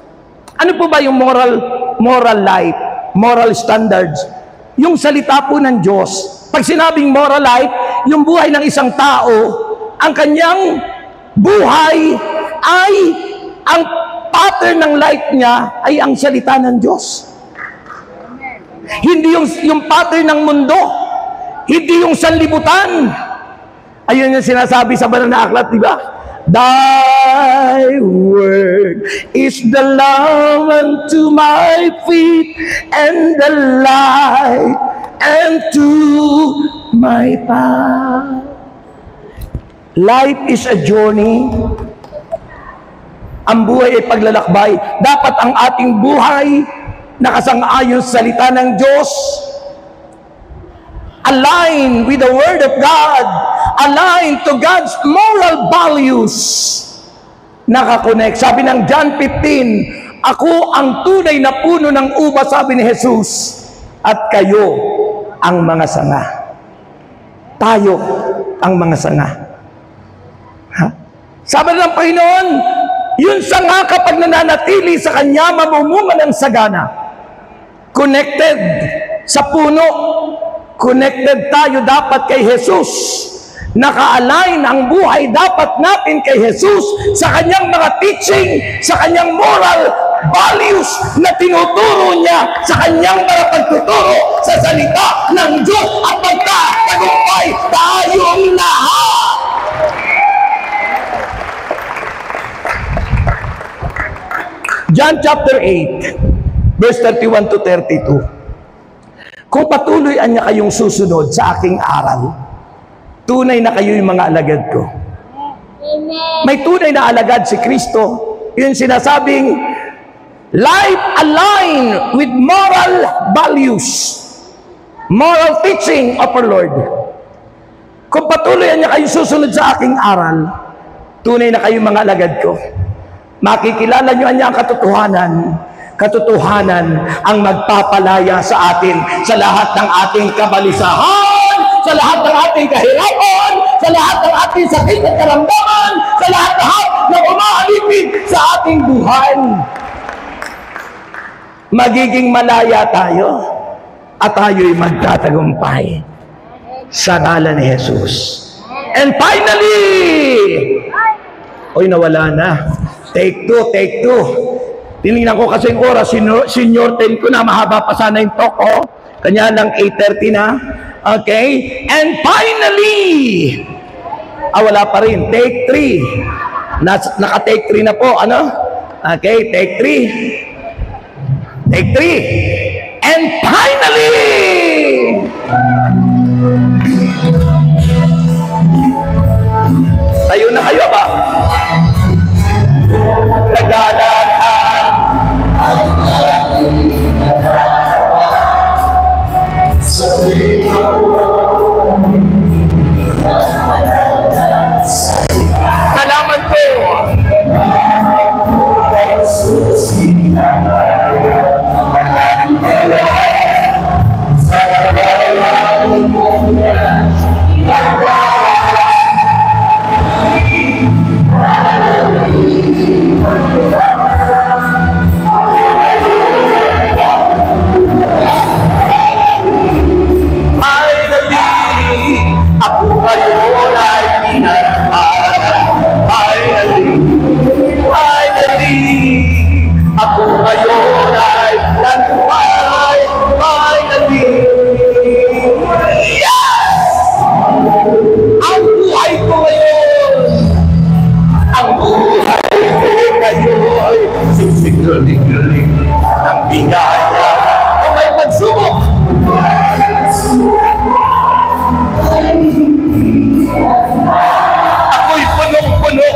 Ano po ba yung moral life, moral standards? Yung salita po ng Diyos. Pag sinabing moral life, yung buhay ng isang tao, ang kanyang buhay ay, ang pattern ng life niya ay ang salita ng Diyos. Hindi yung pattern ng mundo. Hindi yung sanlibutan. Ayun yung sinasabi sa banal na aklat, di ba? Thy word is the lamp unto my feet and the light unto my path. Life is a journey. Ang buhay ay paglalakbay. Dapat ang ating buhay nakasang-ayon sa salita ng Diyos, align with the Word of God, align to God's moral values, nakakonect. Sabi ng John 15, ako ang tunay na puno ng ubas, sabi ni Jesus, at kayo ang mga sanga. Tayo ang mga sanga. Sabi ng Panginoon, yun sanga kapag nananatili sa Kanya, mamumunga ng sagana. Connected sa puno. Connected tayo dapat kay Jesus. Naka-align ang buhay dapat natin kay Jesus sa Kanyang mga teaching, sa Kanyang moral values na tinuturo niya sa Kanyang mga pagtuturo sa salita ng Diyos at magtatagumpay tayong lahat. John chapter 8, verse 31 to 32. Kung patuloy niya kayong susunod sa aking aral, tunay na kayo yung mga alagad ko. Amen. May tunay na alagad si Kristo. Yun sinasabing, life aligned with moral values, moral teaching of our Lord. Kung patuloy niya kayo susunod sa aking aral, tunay na kayong mga alagad ko. Makikilala niyo niya ang katotohanan. Katotohanan ang magpapalaya sa atin sa lahat ng ating kabalisahan, sa lahat ng ating kahirapan, sa lahat ng ating sakit at karamdaman, sa lahat ng umaalipin sa ating buhay. Magiging malaya tayo at tayo'y magtatagumpay sa ngalan ni Jesus. And finally, oy, nawala na. Take two. Tinignan ko kasi yung oras, senior 10 ko na, mahaba pa sana yung talk ko. Kanya lang 8:30 na. Okay? And finally, wala pa rin. Take 3. Naka-take 3 na po. Ano? Okay, take 3. Take 3. And finally, tayo na kayo ba? Naglalakad salamat po. Ang bigaya o may pagsubok. Ako'y punong-puno.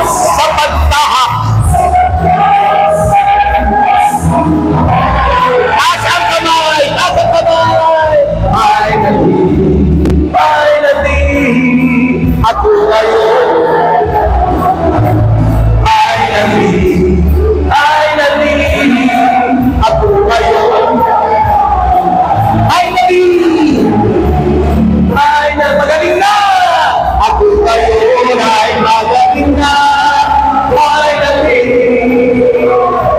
Sa pagtahak. Taas ang kamay. Finally, ako ngayon. Finally, ako ngayon. Magaling na! Ako ngayon ay magaling na. Finally!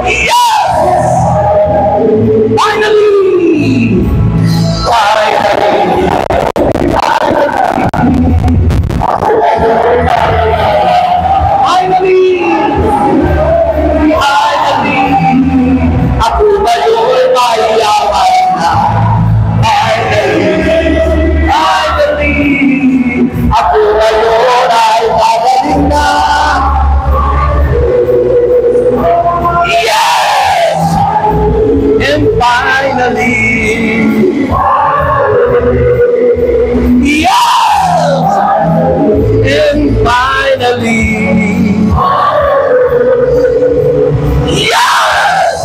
Yes! Finally! Ako ngayon ay yaman na. Ako ngayon ay magaling na. Yes! And finally, yes! And finally, yes!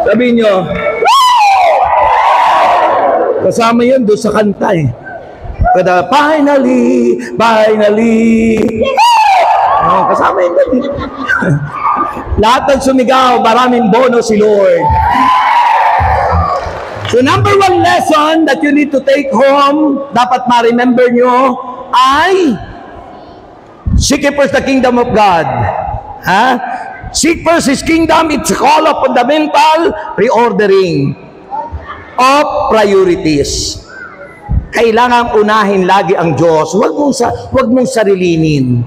Sabi nyo, kasama yun doon sa kanta eh. Kada finally, kasama yun doon. Lahat ng sumigaw, maraming bono si Lord. So number 1 lesson that you need to take home, dapat ma-remember nyo, ay seek first the kingdom of God. Seek first His kingdom, it's a call of fundamental reordering of priorities. Kailangan unahin lagi ang Diyos. Huwag mong sarilinin.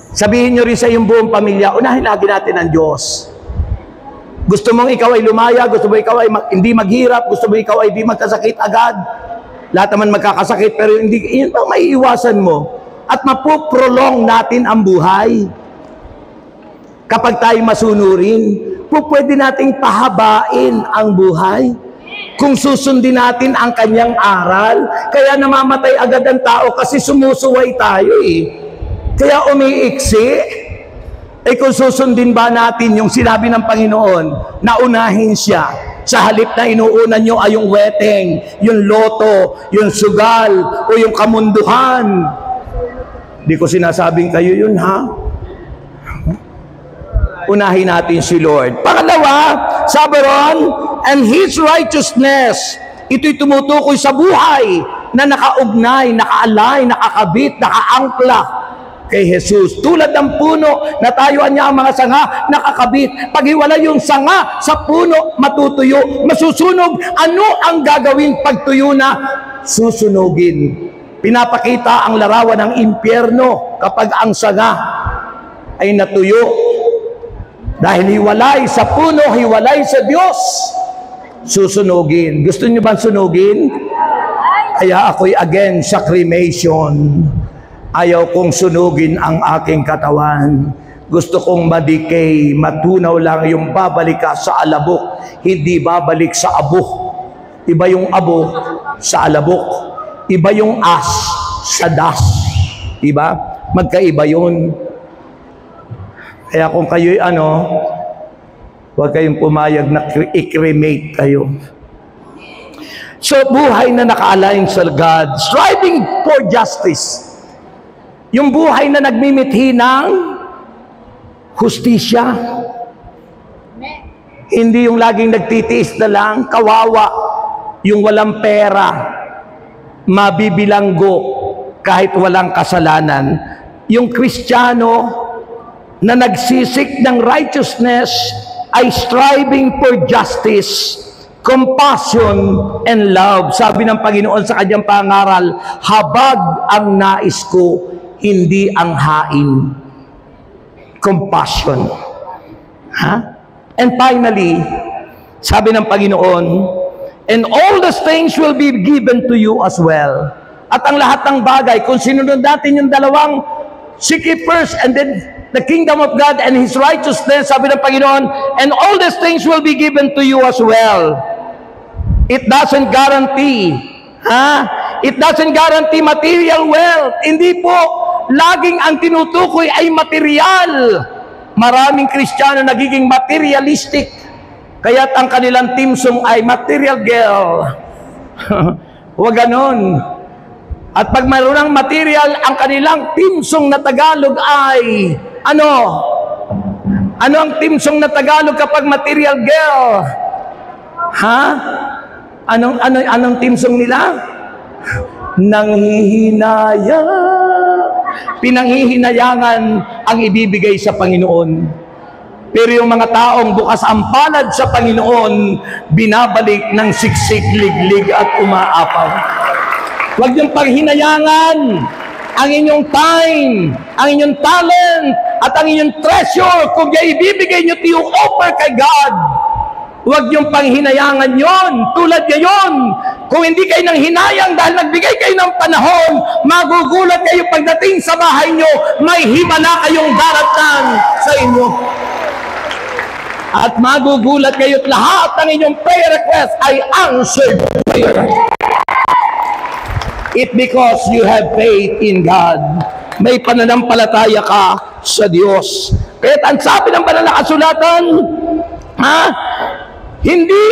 Sabihin nyo rin sa iyong buong pamilya, unahin lagi natin ang Diyos. Gusto mong ikaw ay lumaya, gusto mong ikaw ay hindi maghirap, gusto mong ikaw ay hindi magkasakit agad. Lahat naman magkakasakit, pero hindi, yun ang maiiwasan mo. At mapuprolong natin ang buhay. Kapag tayo masunurin, pwede nating pahabain ang buhay. Kung susundin natin ang kanyang aral, kaya namamatay agad ang tao kasi sumusuway tayo eh. Kaya umiiksi. Eh kung susundin ba natin yung sinabi ng Panginoon na unahin siya, sa halip na inuunan nyo ay yung weteng, yung loto, yung sugal, o yung kamunduhan. Di ko sinasabing kayo yun, ha? Unahin natin si Lord. Pangalawa, sabi ron, and His righteousness, ito'y tumutukoy sa buhay na nakaugnay, nakaalay, nakakabit, nakaangkla kay Jesus. Tulad ng puno, natayuan niya ang mga sanga, nakakabit. Pag hiwala yung sanga sa puno, matutuyo, masusunog. Ano ang gagawin pag tuyo na? Susunugin. Pinapakita ang larawan ng impyerno kapag ang sanga ay natuyo. Dahil hiwalay sa puno, hiwalay sa Diyos, susunugin. Gusto niyo ba sunugin? Kaya ako'y against sa cremation. Ayaw kong sunugin ang aking katawan. Gusto kong ma-decay, matunaw lang yung babalik ka sa alabok, hindi babalik sa abok. Iba yung abok sa alabok. Iba yung as sa das. Diba? Magkaiba yun. Kaya kung kayo'y huwag kayong pumayag na i-cremate kayo. So, buhay na naka-align sa God, striving for justice. Yung buhay na nagmimithi ng hustisya. Hindi yung laging nagtitiis na lang, kawawa, yung walang pera, mabibilanggo, kahit walang kasalanan. Yung Kristiyano na nagsisik ng righteousness ay striving for justice, compassion, and love. Sabi ng Panginoon sa kanyang pangaral, habag ang nais ko, hindi ang hain. Compassion. And finally, sabi ng Panginoon, and all these things will be given to you as well. At ang lahat ng bagay, kung sinunod natin yung dalawang, seek ye first, and then the kingdom of God and His righteousness, sabi ng Panginoon, and all these things will be given to you as well. It doesn't guarantee, It doesn't guarantee material wealth. Hindi po, laging ang tinutukoy ay material. Maraming Kristiyano nagiging materialistic, kaya't ang kanilang team song ay material girl. Huwag ganon. At pag mayroon ng material, ang kanilang team song na Tagalog ay ano? Ano ang team song na Tagalog kapag material girl? Anong team song nila? Nanghihinaya. Pinanghihinayangan ang ibibigay sa Panginoon. Pero yung mga taong bukas ang palad sa Panginoon, binabalik ng siksik, liglig at umaapaw. Huwag niyong paghinayangan ang inyong time, ang inyong talent, at ang inyong treasure kung ibibigay niyo ito yung offer kay God. Huwag niyong panghinayangan yon. Tulad ngayon, kung hindi kayo nang hinayang dahil nagbigay kayo ng panahon, magugulat kayo pagdating sa bahay niyo, may himala kayong daratan sa inyo. At magugulat kayo at lahat ng inyong prayer request ay answered prayer. It because you have faith in God. May pananampalataya ka sa Diyos. Kaya ang sabi ng banal na kasulatan, hindi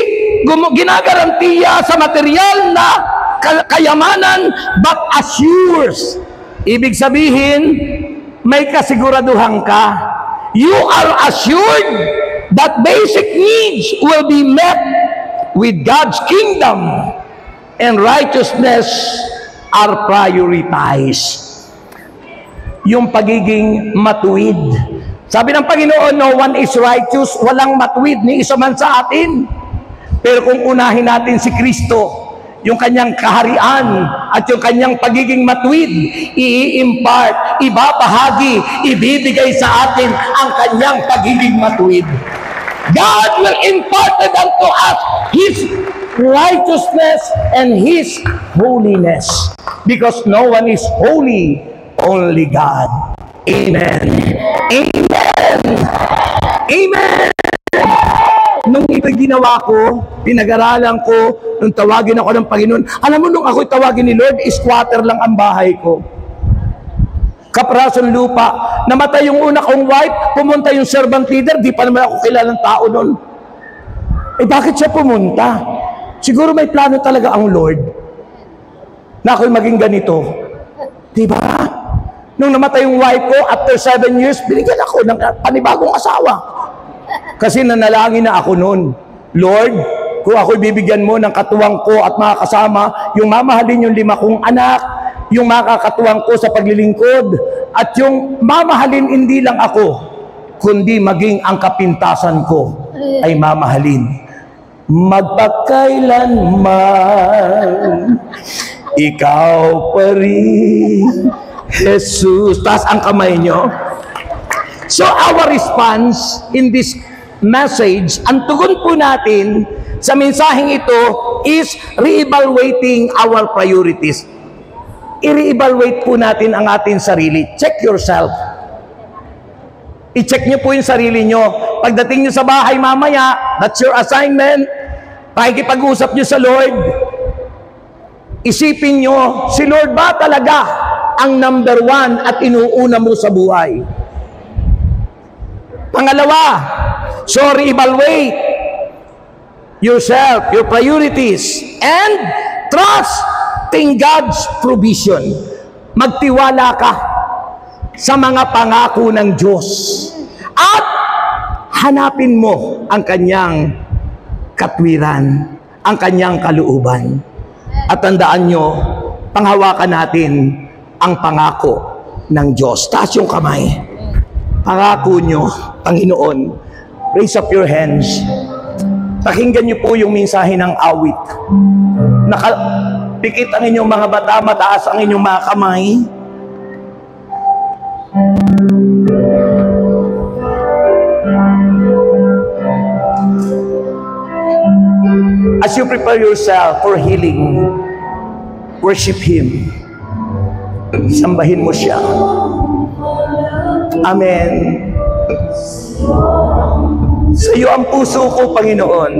ginagarantiya sa material na kayamanan, but assures. Ibig sabihin, may kasiguraduhan ka. You are assured that basic needs will be met with God's kingdom, and righteousness are prioritized. Yung pagiging matuwid. Sabi ng Panginoon, no one is righteous, walang matuwid ni isa man sa atin. Pero kung unahin natin si Kristo, yung kanyang kaharian at yung kanyang pagiging matuwid, i-impart, ibabahagi, ibibigay sa atin ang kanyang pagiging matuwid. God will impart unto us His righteousness and His holiness. Because no one is holy, only God. Amen. Amen. Amen. Nung ito'y ginawa ko, pinag-aralan ko, nung tawagin ako ng Panginoon, alam mo nung ako'y tawagin ni Lord, squatter lang ang bahay ko. Kaprason lupa. Namatay yung una kong wife, pumunta yung servant leader, di pa naman ako kilalang tao nun. Bakit siya pumunta? Siguro may plano talaga ang Lord na ako'y maging ganito. Diba? Nung namatay yung wife ko, after 7 years, binigyan ako ng panibagong asawa. Kasi nanalangin na ako noon. Lord, kung ako'y bibigyan mo ng katuwang ko at mga kasama, yung mamahalin yung 5 kong anak, yung makakatuwang ko sa paglilingkod, at yung mamahalin hindi lang ako, kundi maging ang kapintasan ko ay mamahalin. Magpakailanman, ikaw pa rin, Jesus. Taas ang kamay nyo. So our response in this message, ang tugon po natin sa mensaheng ito is re-evaluating our priorities. I-re-evaluate po natin ang ating sarili. Check yourself. I-check nyo po yung sarili nyo. Pagdating nyo sa bahay mamaya, that's your assignment. Pakikipag-usap nyo sa Lord. Isipin nyo, si Lord ba talaga ang number 1 at inuuna mo sa buhay? Pangalawa, so re-evaluate yourself, your priorities, and trusting God's provision. Magtiwala ka sa mga pangako ng Diyos at hanapin mo ang kanyang katwiran, ang kanyang kalooban. At tandaan nyo, panghawakan natin ang pangako ng Diyos. Taas yung kamay. Pangako nyo, Panginoon. Raise up your hands. Pakinggan nyo po yung mensahe ng awit. Pikit ang inyong mga bata, mataas ang inyong mga kamay. As you prepare yourself for healing, worship Him. Sambahin mo siya. Amen. Sa iyo ang puso ko, Panginoon.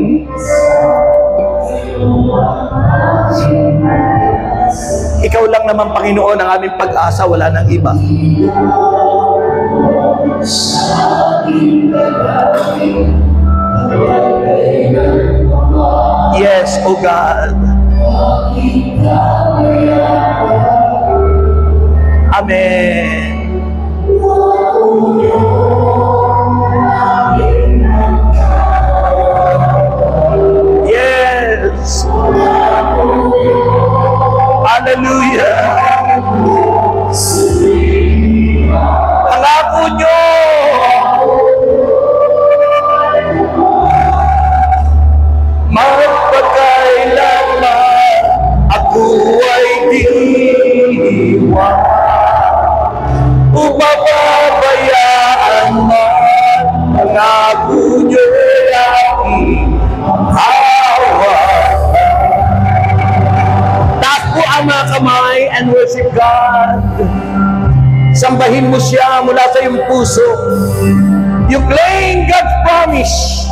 Ikaw lang naman, Panginoon, ang aming pag-asa, wala nang iba. Yes, O God. Amen. Yes. Hallelujah. Pangako nyo. Magpakailanman ako ay diwa. Upapabayaan man, pangako nyo aking hawa. Taas po ang mga kamay and worship God. Sambahin mo siya mula sa iyong puso. You claim God's promise.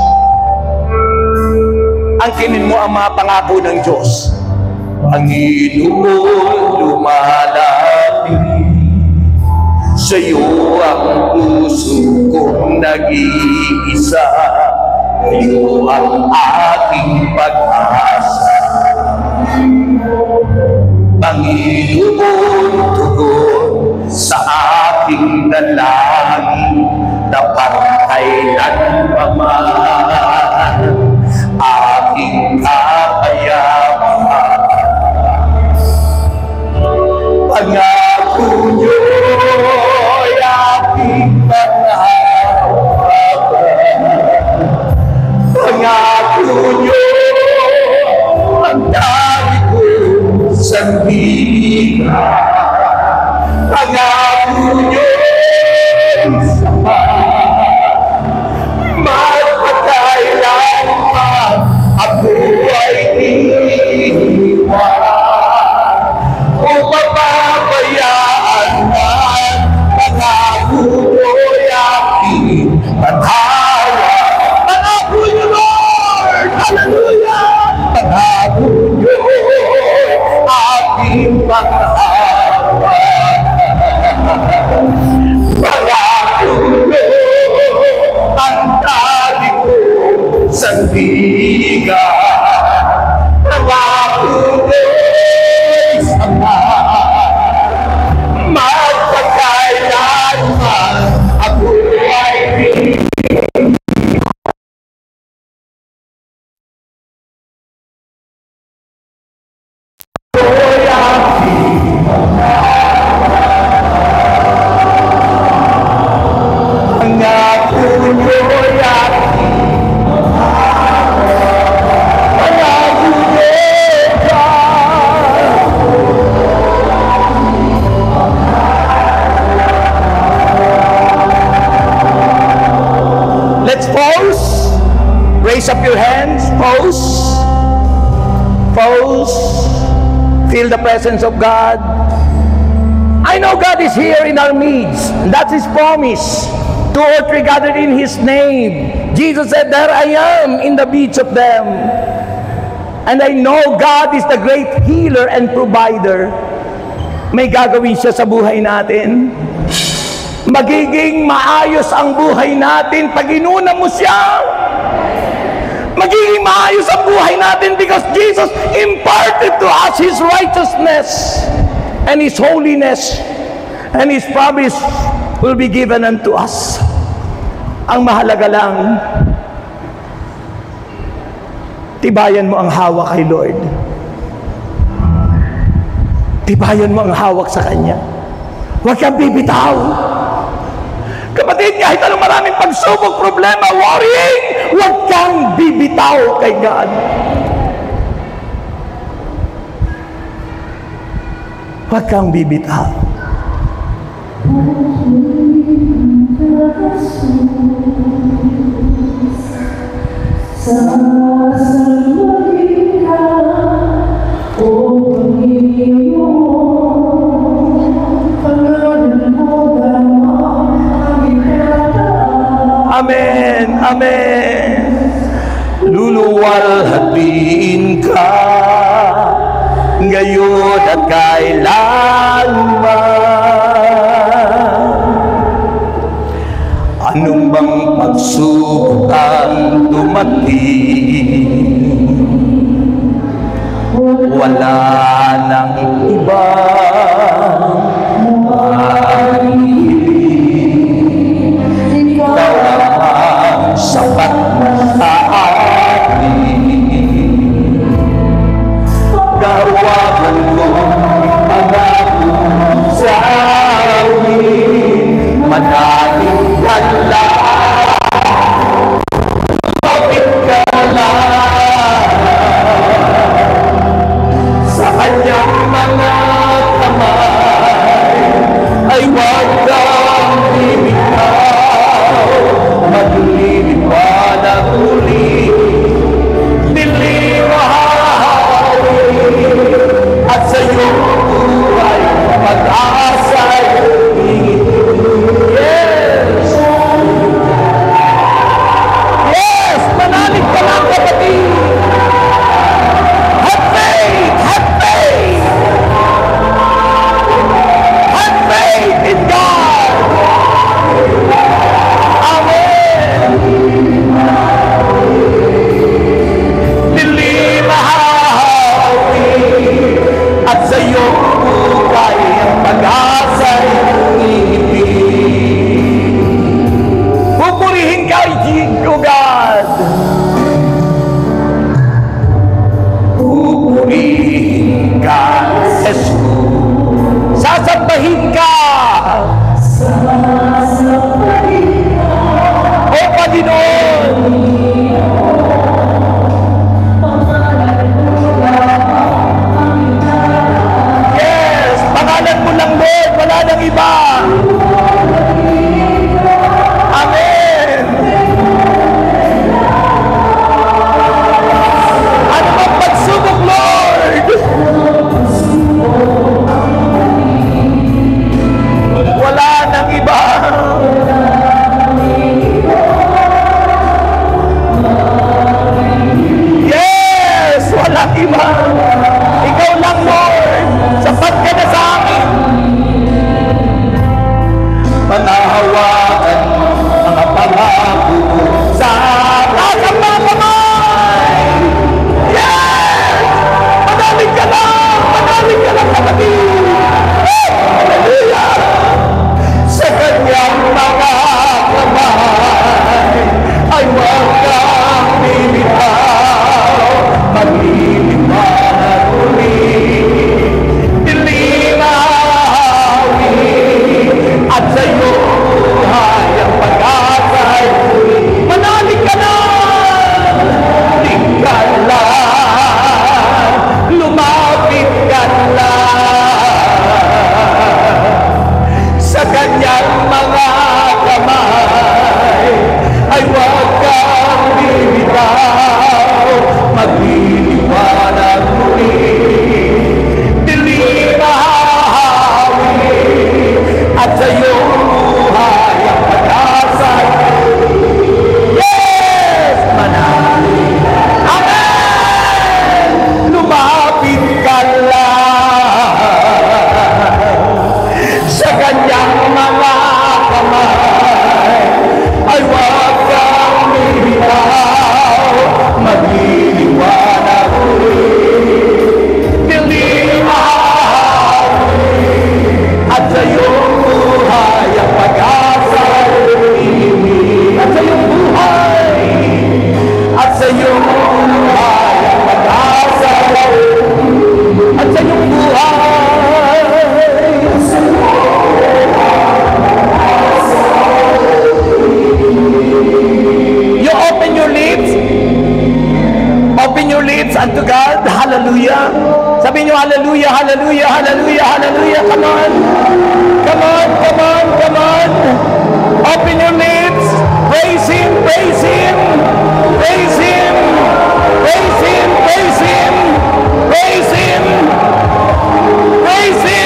Angkinin mo ang mga pangako ng Diyos. Panginoon, lumalapit sa iyo ang puso kong nag-iisa. Iyo ang aking pag-asa. Panginoon, tugon sa aking dalangin na pagkailanman aking kakayaman. Pangako nyo'y aking panghawakan. Pangako nyo ang dami kong sandigan. Pangako nyo'y sama magpakailanman ako ay iiwan. Kung mapabayaan man, pangako mo'y aking paghawa. Pangako nyo, Lord! Hallelujah! Pangako nyo'y aking paghawa. sandigan ng aking sama. Magpagkailanman ako ay let's pause. Raise up your hands. Pause. Pause. Feel the presence of God. I know God is here in our midst. That's His promise. 2 or 3 gathered in His name. Jesus said, there I am in the midst of them. And I know God is the great healer and provider. May gagawin siya sa buhay natin. Magiging maayos ang buhay natin pag inuna mo siya. Magiging maayos ang buhay natin because Jesus imparted to us His righteousness and His holiness, and His promise will be given unto us. Ang mahalaga lang, tibayan mo ang hawak kay Lord. Tibayan mo ang hawak sa Kanya. Huwag kang bibitaw. Kapatid, kahit anong maraming pagsubok, problema, worrying, huwag kang bibitaw kay God. Huwag kang bibitaw. Amen, amen. Luluwalhatiin ka ngayon at kailanman. Anong bang pagsubok ang dumating? Wala nang iba sapat na sa atin. Gawagan ko pangako sa amin, manaling ka lang, bakit ka lang sa kanyang mga kamay ay wag kang bibitaw. Magliliwanag uli, niliwahawi, at sa iyong buhay pag-asa'y yes! Yes! Manalig ka lang, kapatid! Have faith! Have faith! Have faith in God! at sa iyong buhay ang pag-asa'y ibig. Pupurihin ka, O God. Pupurihin ka, Jesus. Sasambahin ka. Sasambahin ka. O Panginoon. Pangalan mo lang, Lord, wala nang iba. Amen. Ano bang pagsubok, Lord? Wala nang iba. Yes, walang iba. Ikaw lang, Lord. Sapat ka na sa akin. hallelujah, hallelujah, hallelujah, hallelujah. Come on. Come on, come on, come on. Open your lips. Praise Him, praise Him. Praise Him. Praise Him, praise Him. Praise Him. Praise Him.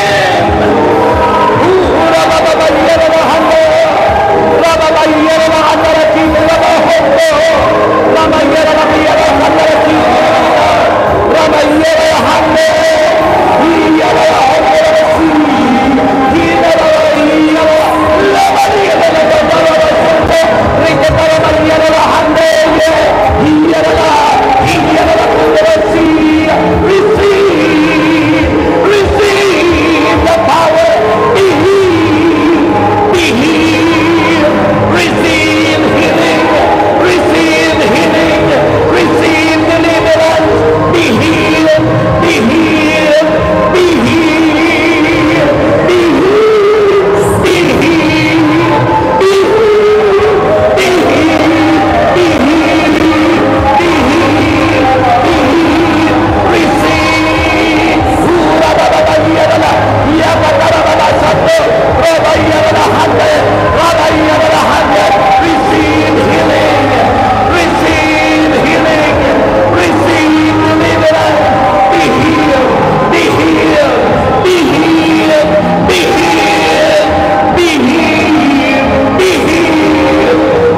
Receive the power. Be healed. Be healed. Receive healing. Receive healing. Receive deliverance. Be healed. Be healed. Be healed. Be healed. Be healed. Be healed. Be healed. Be healed. Be healed. Be healed. Receive. Receive healing. Receive healing. Receive deliverance. Be healed. Be healed. Be healed. Be healed. Be healed. Be healed. Be healed.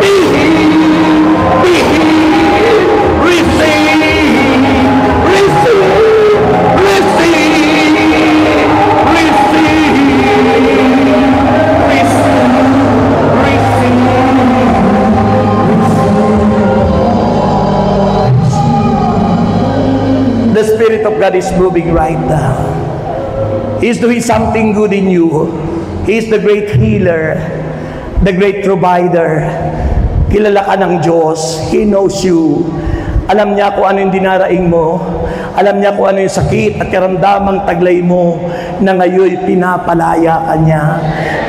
Be healed. Be healed. Receive. Receive. The Spirit of God is moving right now. He's doing something good in you. He's the great healer, the great provider. Kilala ka ng Diyos. He knows you. Alam niya kung ano yung dinaraing mo. Alam niya kung ano yung sakit at karamdamang taglay mo na ngayon pinapalaya ka niya,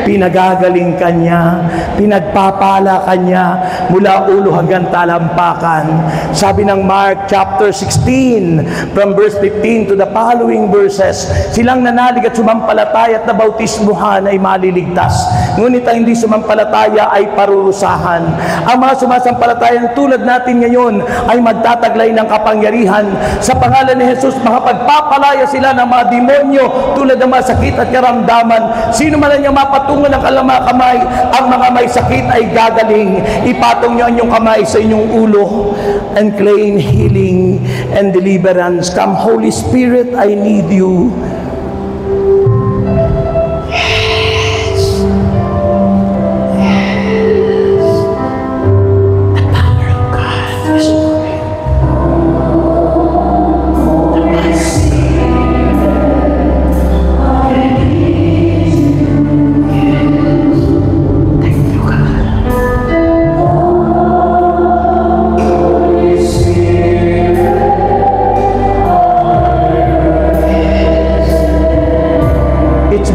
pinagagaling ka niya, pinagpapala ka niya mula ulo hanggang talampakan. Sabi ng Mark chapter 16 from verse 15 to the following verses, silang nanalig at sumampalataya at nabautismuhan ay maliligtas. Ngunit ang hindi sumampalataya ay parurusahan. Ang mga sumasampalataya tulad natin ngayon ay magtataglay ng kapangyarihan sa pangalan ni Jesus. Makapagpapalaya sila ng mga demonyo tulad ng mga sakit at karamdaman. Sino man ang mapatungan ng kamay, ang mga may sakit ay gagaling. Ipatong niyo ang inyong kamay sa inyong ulo and claim healing and deliverance. Come, Holy Spirit, I need you.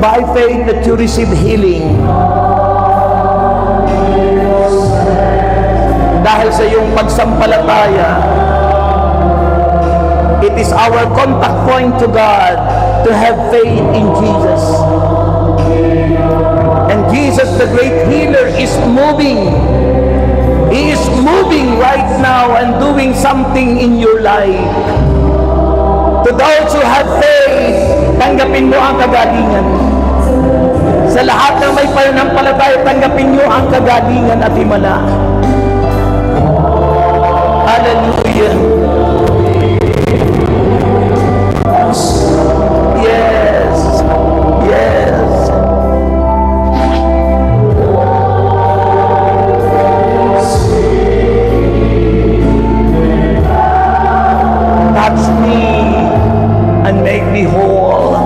By faith that you receive healing. Dahil sa iyong pagsampalataya, it is our contact point to God to have faith in Jesus. And Jesus, the great healer, is moving. He is moving right now and doing something in your life. To those who have faith, tanggapin mo ang kagalingan. Sa lahat ng may pananampalataya, tanggapin nyo ang kagalingan at himala. Hallelujah. Yes. Yes. Touch me and make me whole.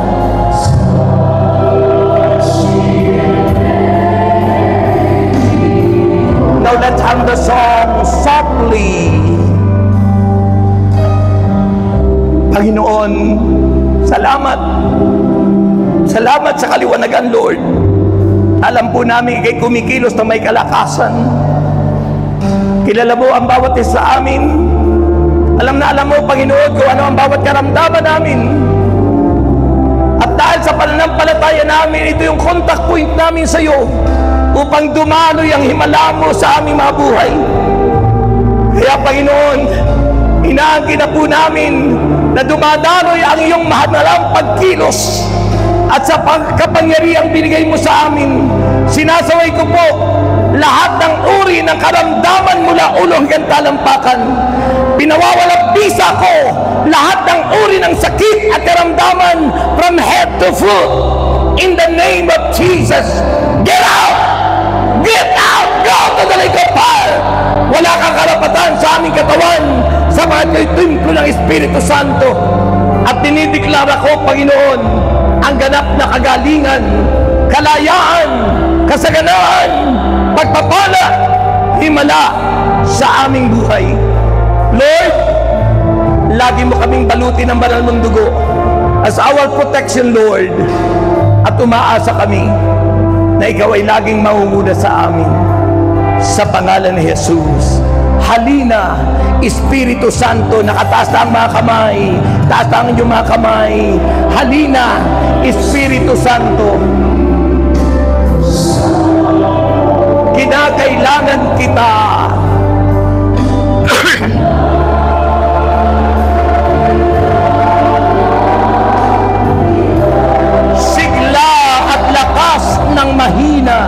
Now let's hum the song softly. Panginoon, salamat. Salamat sa kaliwanagan, Lord. Alam po namin ikay kumikilos na may kalakasan. Kilala mo ang bawat isa sa amin. Alam na alam mo, Panginoon, kung ano ang bawat karamdaman namin. At dahil sa pananampalataya namin, ito yung contact point namin sa iyo upang dumaloy ang himala mo sa aming mga buhay. Kaya, Panginoon, inaangkin na po namin na dumadaloy ang iyong mahalagang pagkilos at sa kapangyarihang binigay mo sa amin. Sinasaway ko po lahat ng uri ng karamdaman mula ulo hanggang talampakan. Pinawawalang bisa ko lahat ng uri ng sakit at karamdaman from head to foot. In the name of Jesus, get out! Get out! Go to the lake of fire! Wala kang karapatan sa aming katawan sapagat kayo'y templo ng Espiritu Santo. At dinideklara ko, Panginoon, ang ganap na kagalingan, kalayaan, kasaganaan, pagpapala, himala sa aming buhay. Lord, lagi mo kaming balutin ng banal mong dugo as our protection, Lord. At umaasa kami na ikaw ay laging mangunguna sa amin. Sa pangalan ni Jesus, halina, Espiritu Santo, nakataas na ang mga kamay, taas ang inyong mga kamay. Halina, Espiritu Santo. Kinakailangan kita. Sigla at lakas ng mahina.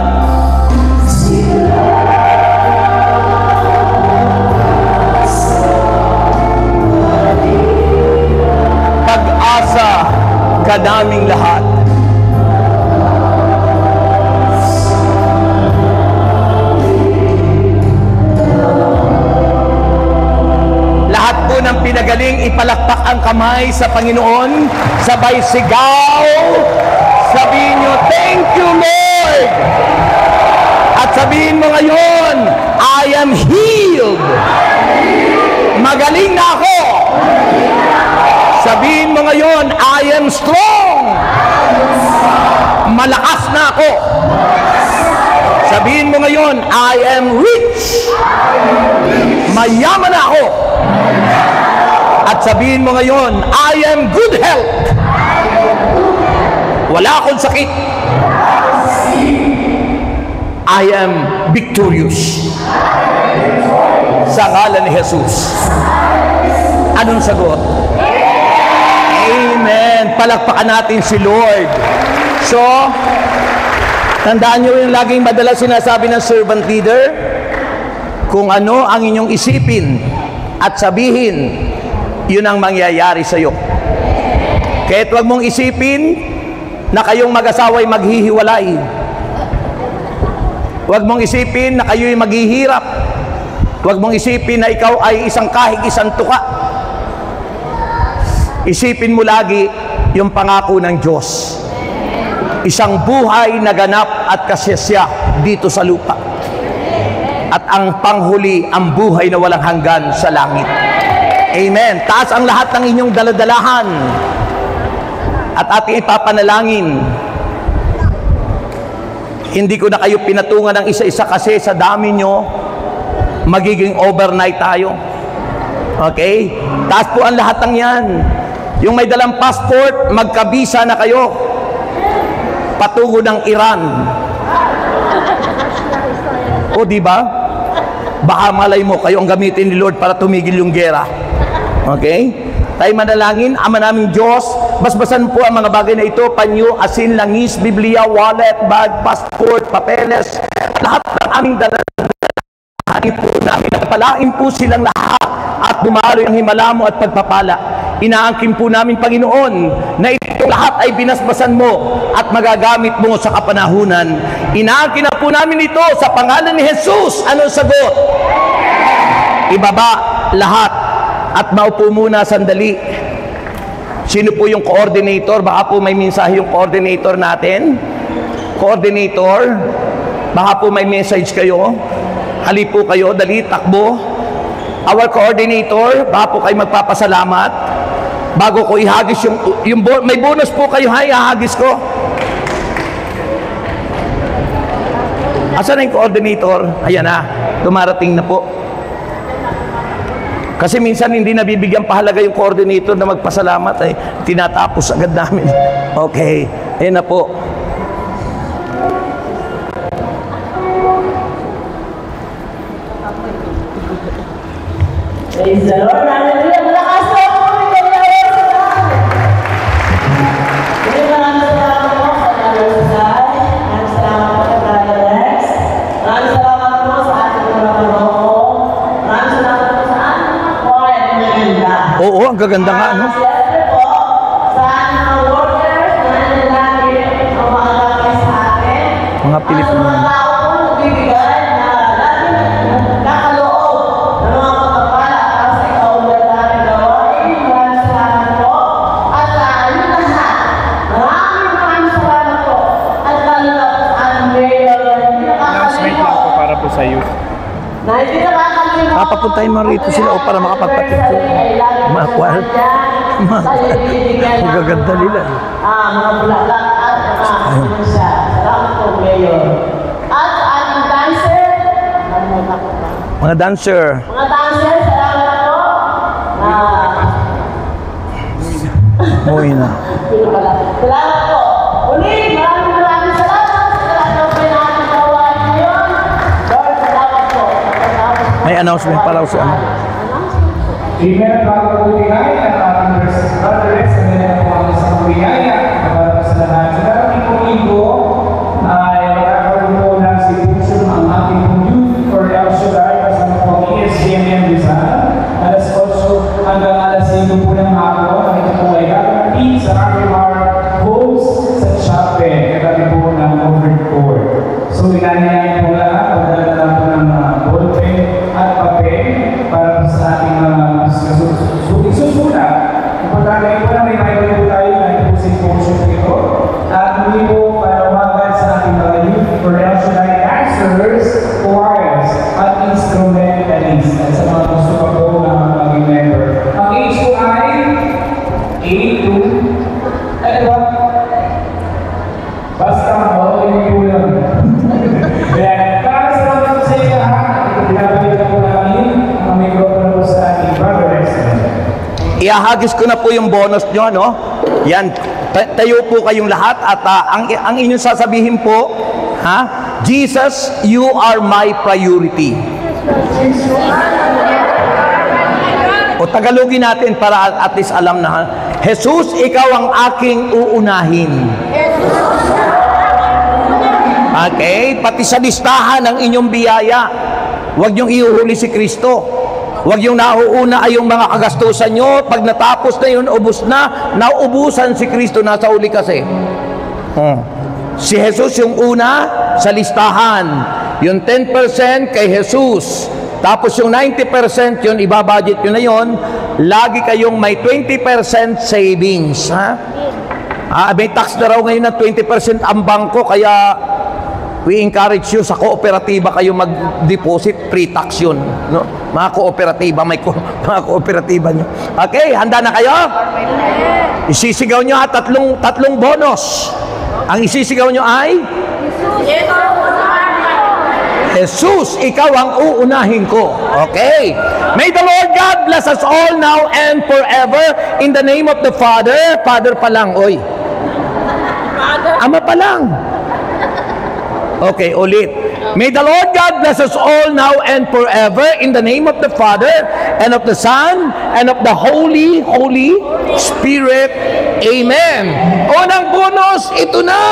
Pag-asa ka naming lahat. Lahat po ng pinagaling, ipalakpak ang kamay sa Panginoon. Sabay sigaw. Sabihin nyo, thank you, Lord. At sabihin mo ngayon, I am healed. Magaling na ako. Sabihin mo ngayon, I am strong. Malakas na ako. Sabihin mo ngayon, I am rich. Mayaman na ako. At sabihin mo ngayon, I am good health. Wala akong sakit. I am victorious. Sa ngalan ni Jesus. Anong sagot? Amen. Palakpakan natin si Lord. So, tandaan nyo yung laging madalas sinasabi ng servant leader, kung ano ang inyong isipin at sabihin, yun ang mangyayari sa iyo. Kahit wag mong isipin na kayong mag-asawa'y maghihiwalay. Huwag mong isipin na kayo'y maghihirap. Huwag mong isipin na ikaw ay isang kahig, isang tuka. Isipin mo lagi yung pangako ng Diyos. Isang buhay na ganap at kasiyasya dito sa lupa. At ang panghuli, ang buhay na walang hanggan sa langit. Amen. Taas ang lahat ng inyong daladalahan. At ating ipapanalangin. Hindi ko na kayo pinatungan ng isa-isa kasi sa dami nyo, magiging overnight tayo. Okay? Taas po ang lahat ng yan. Yung may dalang passport, magkabisa na kayo. Patungo ng Iran. O di ba? Baka malay mo, kayo ang gamitin ni Lord para tumigil yung gera. Okay? Tayo manalangin, Ama naming Diyos, basbasan po ang mga bagay na ito, panyo, asin, langis, Biblia, wallet, bag, passport, papeles, lahat ng aming dalalahanin po namin. Palain po silang lahat at dumaloy ang himala mo at pagpapala. Inaangkin po namin, Panginoon, na ito lahat ay binasbasan mo at magagamit mo sa kapanahunan. Inaangkin na po namin ito sa pangalan ni Jesus. Anong sagot? Ibaba lahat at maupo muna sandali. Sino po yung coordinator? Baka po may mensahe yung coordinator natin. Coordinator, baka po may message kayo. Hali po kayo, dali, takbo. Our coordinator, baka po kayo magpapasalamat. Bago ko ihagis yung may bonus po kayo, hay, ihagis ko. Asan na yung coordinator? Ayan na, dumarating na po. Kasi minsan hindi nabibigyan pahalaga yung coordinator na magpasalamat, eh, tinatapos agad namin. Okay, ayun na po. Praise the Lord. Hallelujah. Malakas po ako. Maraming salamat po sa Nalusay. Maraming salamat po sa Brother Rex. Maraming salamat po sa ating mga panoko. Maraming salamat po sa ating mga choir na maganda. Oo, ang gaganda nga, no? Siyempre po, sa ating mga workers na nanlalaki ang mga laki sa atin. Mga Pilipino. Mga tao po nagbibigay na laging nakaloob ng mga pagpapala para sa ikaunlad natin gawain. Maraming salamat po. At yung lahat, maraming salamat po. At lalo na po sa ating mayor na hindi Announcement lang po para po sa youth. na hindi nakakalimutan. Papapuntahin mo rito sila o para makapagpatid ko. Mga kwal. Ang gaganda nila. Mga bulaklak at mga siya. Salamat po, Mayor. At ating dancer, Mga dancer. mga dancer, salamat po. Umuwi na. Salamat po. Ulit, maraming salamat sa lahat ng pinakagawa niyo. Lord, salamat po. May announcement pala sa ano. Amen. Bago po bigay at ating brothers and then po ang isang biyaya para sa lahat. Sa darating pong linggo ay magkakaroon po ng symposium ang ating pong youth for El Shaddai kasama po ang ESGMM Rizal. Alas 8 hanggang alas 5 po ng hapon. Ang ito po ay gagawin sa RMR Homes sa Chapel. Katabi po ng Over Court. So, inanyayain po lahat. Pagdala na po ng ballpen at papel para sa ating susulat. Importante po na may Bible po tayo na ito po si Symposium ito. At muli po panawagan sa ating mga youth for El Shaddai dancers, choirs, at instrumentalists. At sa mga gusto pa po na maging member. Ang age po ay 8 to ano ba? Basta makulit po lang. Kaya para sa mga sa iyo lahat, ito pinapagod po namin ang mikropono po sa ating brothers. Iahagis ko na po yung bonus nyo, no? Yan, tayo po kayong lahat at ang inyong sasabihin po, ha? Jesus, you are my priority. O Tagalogin natin para at least alam na, Jesus, ikaw ang aking uunahin. Okay? Pati sa listahan ng inyong biyaya, huwag niyong iuhuli si Kristo. Huwag yung nauuna ay yung mga kagastusan nyo. Pag natapos na yun, ubus na. Nauubusan si Kristo, nasa uli kasi. Si Jesus yung una sa listahan. Yung 10% kay Jesus. Tapos yung 90% yun, ibabudget nyo na yun. Lagi kayong may 20% savings. May tax na raw ngayon na 20% ang bangko, kaya we encourage you sa kooperatiba kayo mag-deposit, pre-tax yun. No? Mga kooperatiba, mga kooperatiba nyo. Okay, handa na kayo? Isisigaw nyo tatlong bonus. Ang isisigaw nyo ay? Jesus, ikaw ang uunahin ko. Okay. May the Lord God bless us all now and forever in the name of the Father. Father pa lang, oy. Ama pa lang. Okay, ulit. May the Lord God bless us all now and forever in the name of the Father and of the Son and of the Holy Spirit. Amen. Unang bonus, ito na!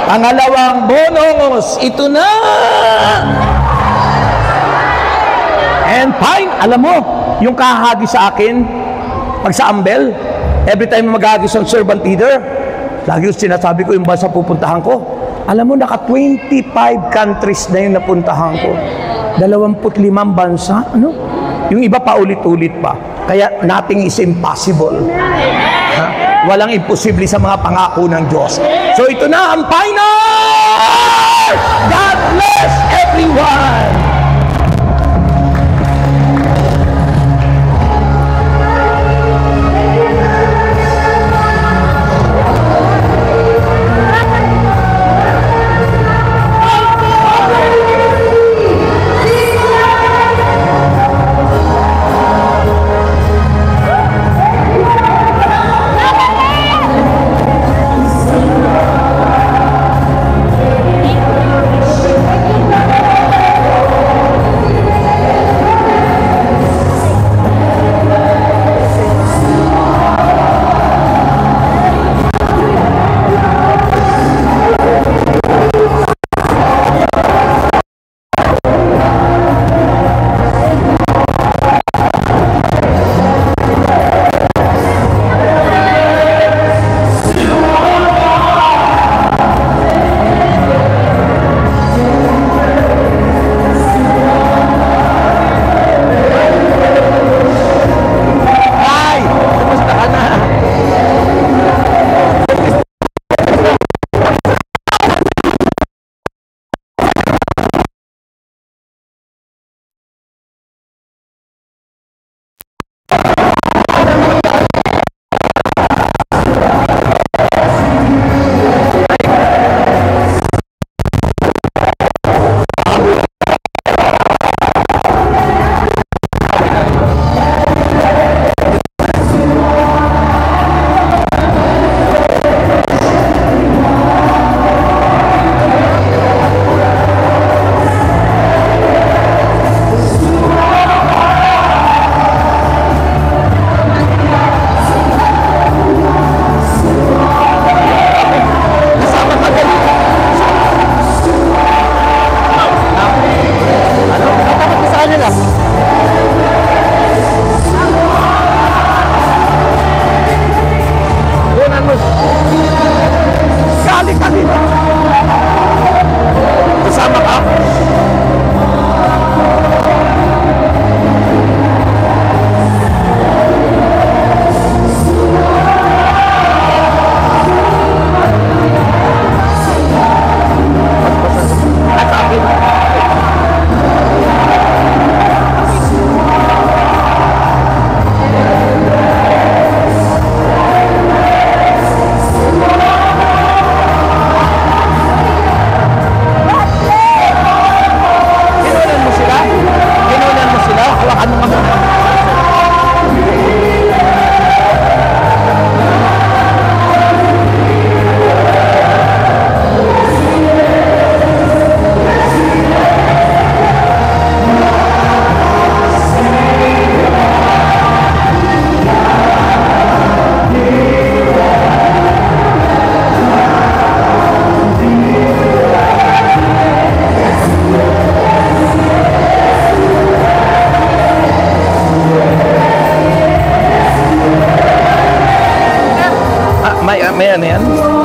Pangalawang bonus, ito na! And fine, alam mo, yung kahagi sa akin, pag sa Ambel, every time maghagis ang servant leader, lagi yung sinasabi ko yung bansa pupuntahan ko. Alam mo, naka 25 countries na yung napuntahan ko. 25 bansa. Ano? Yung iba pa ulit-ulit pa. Kaya nothing is impossible. Ha? Walang imposible sa mga pangako ng Diyos. So ito na ang final! God bless everyone! may ano yan?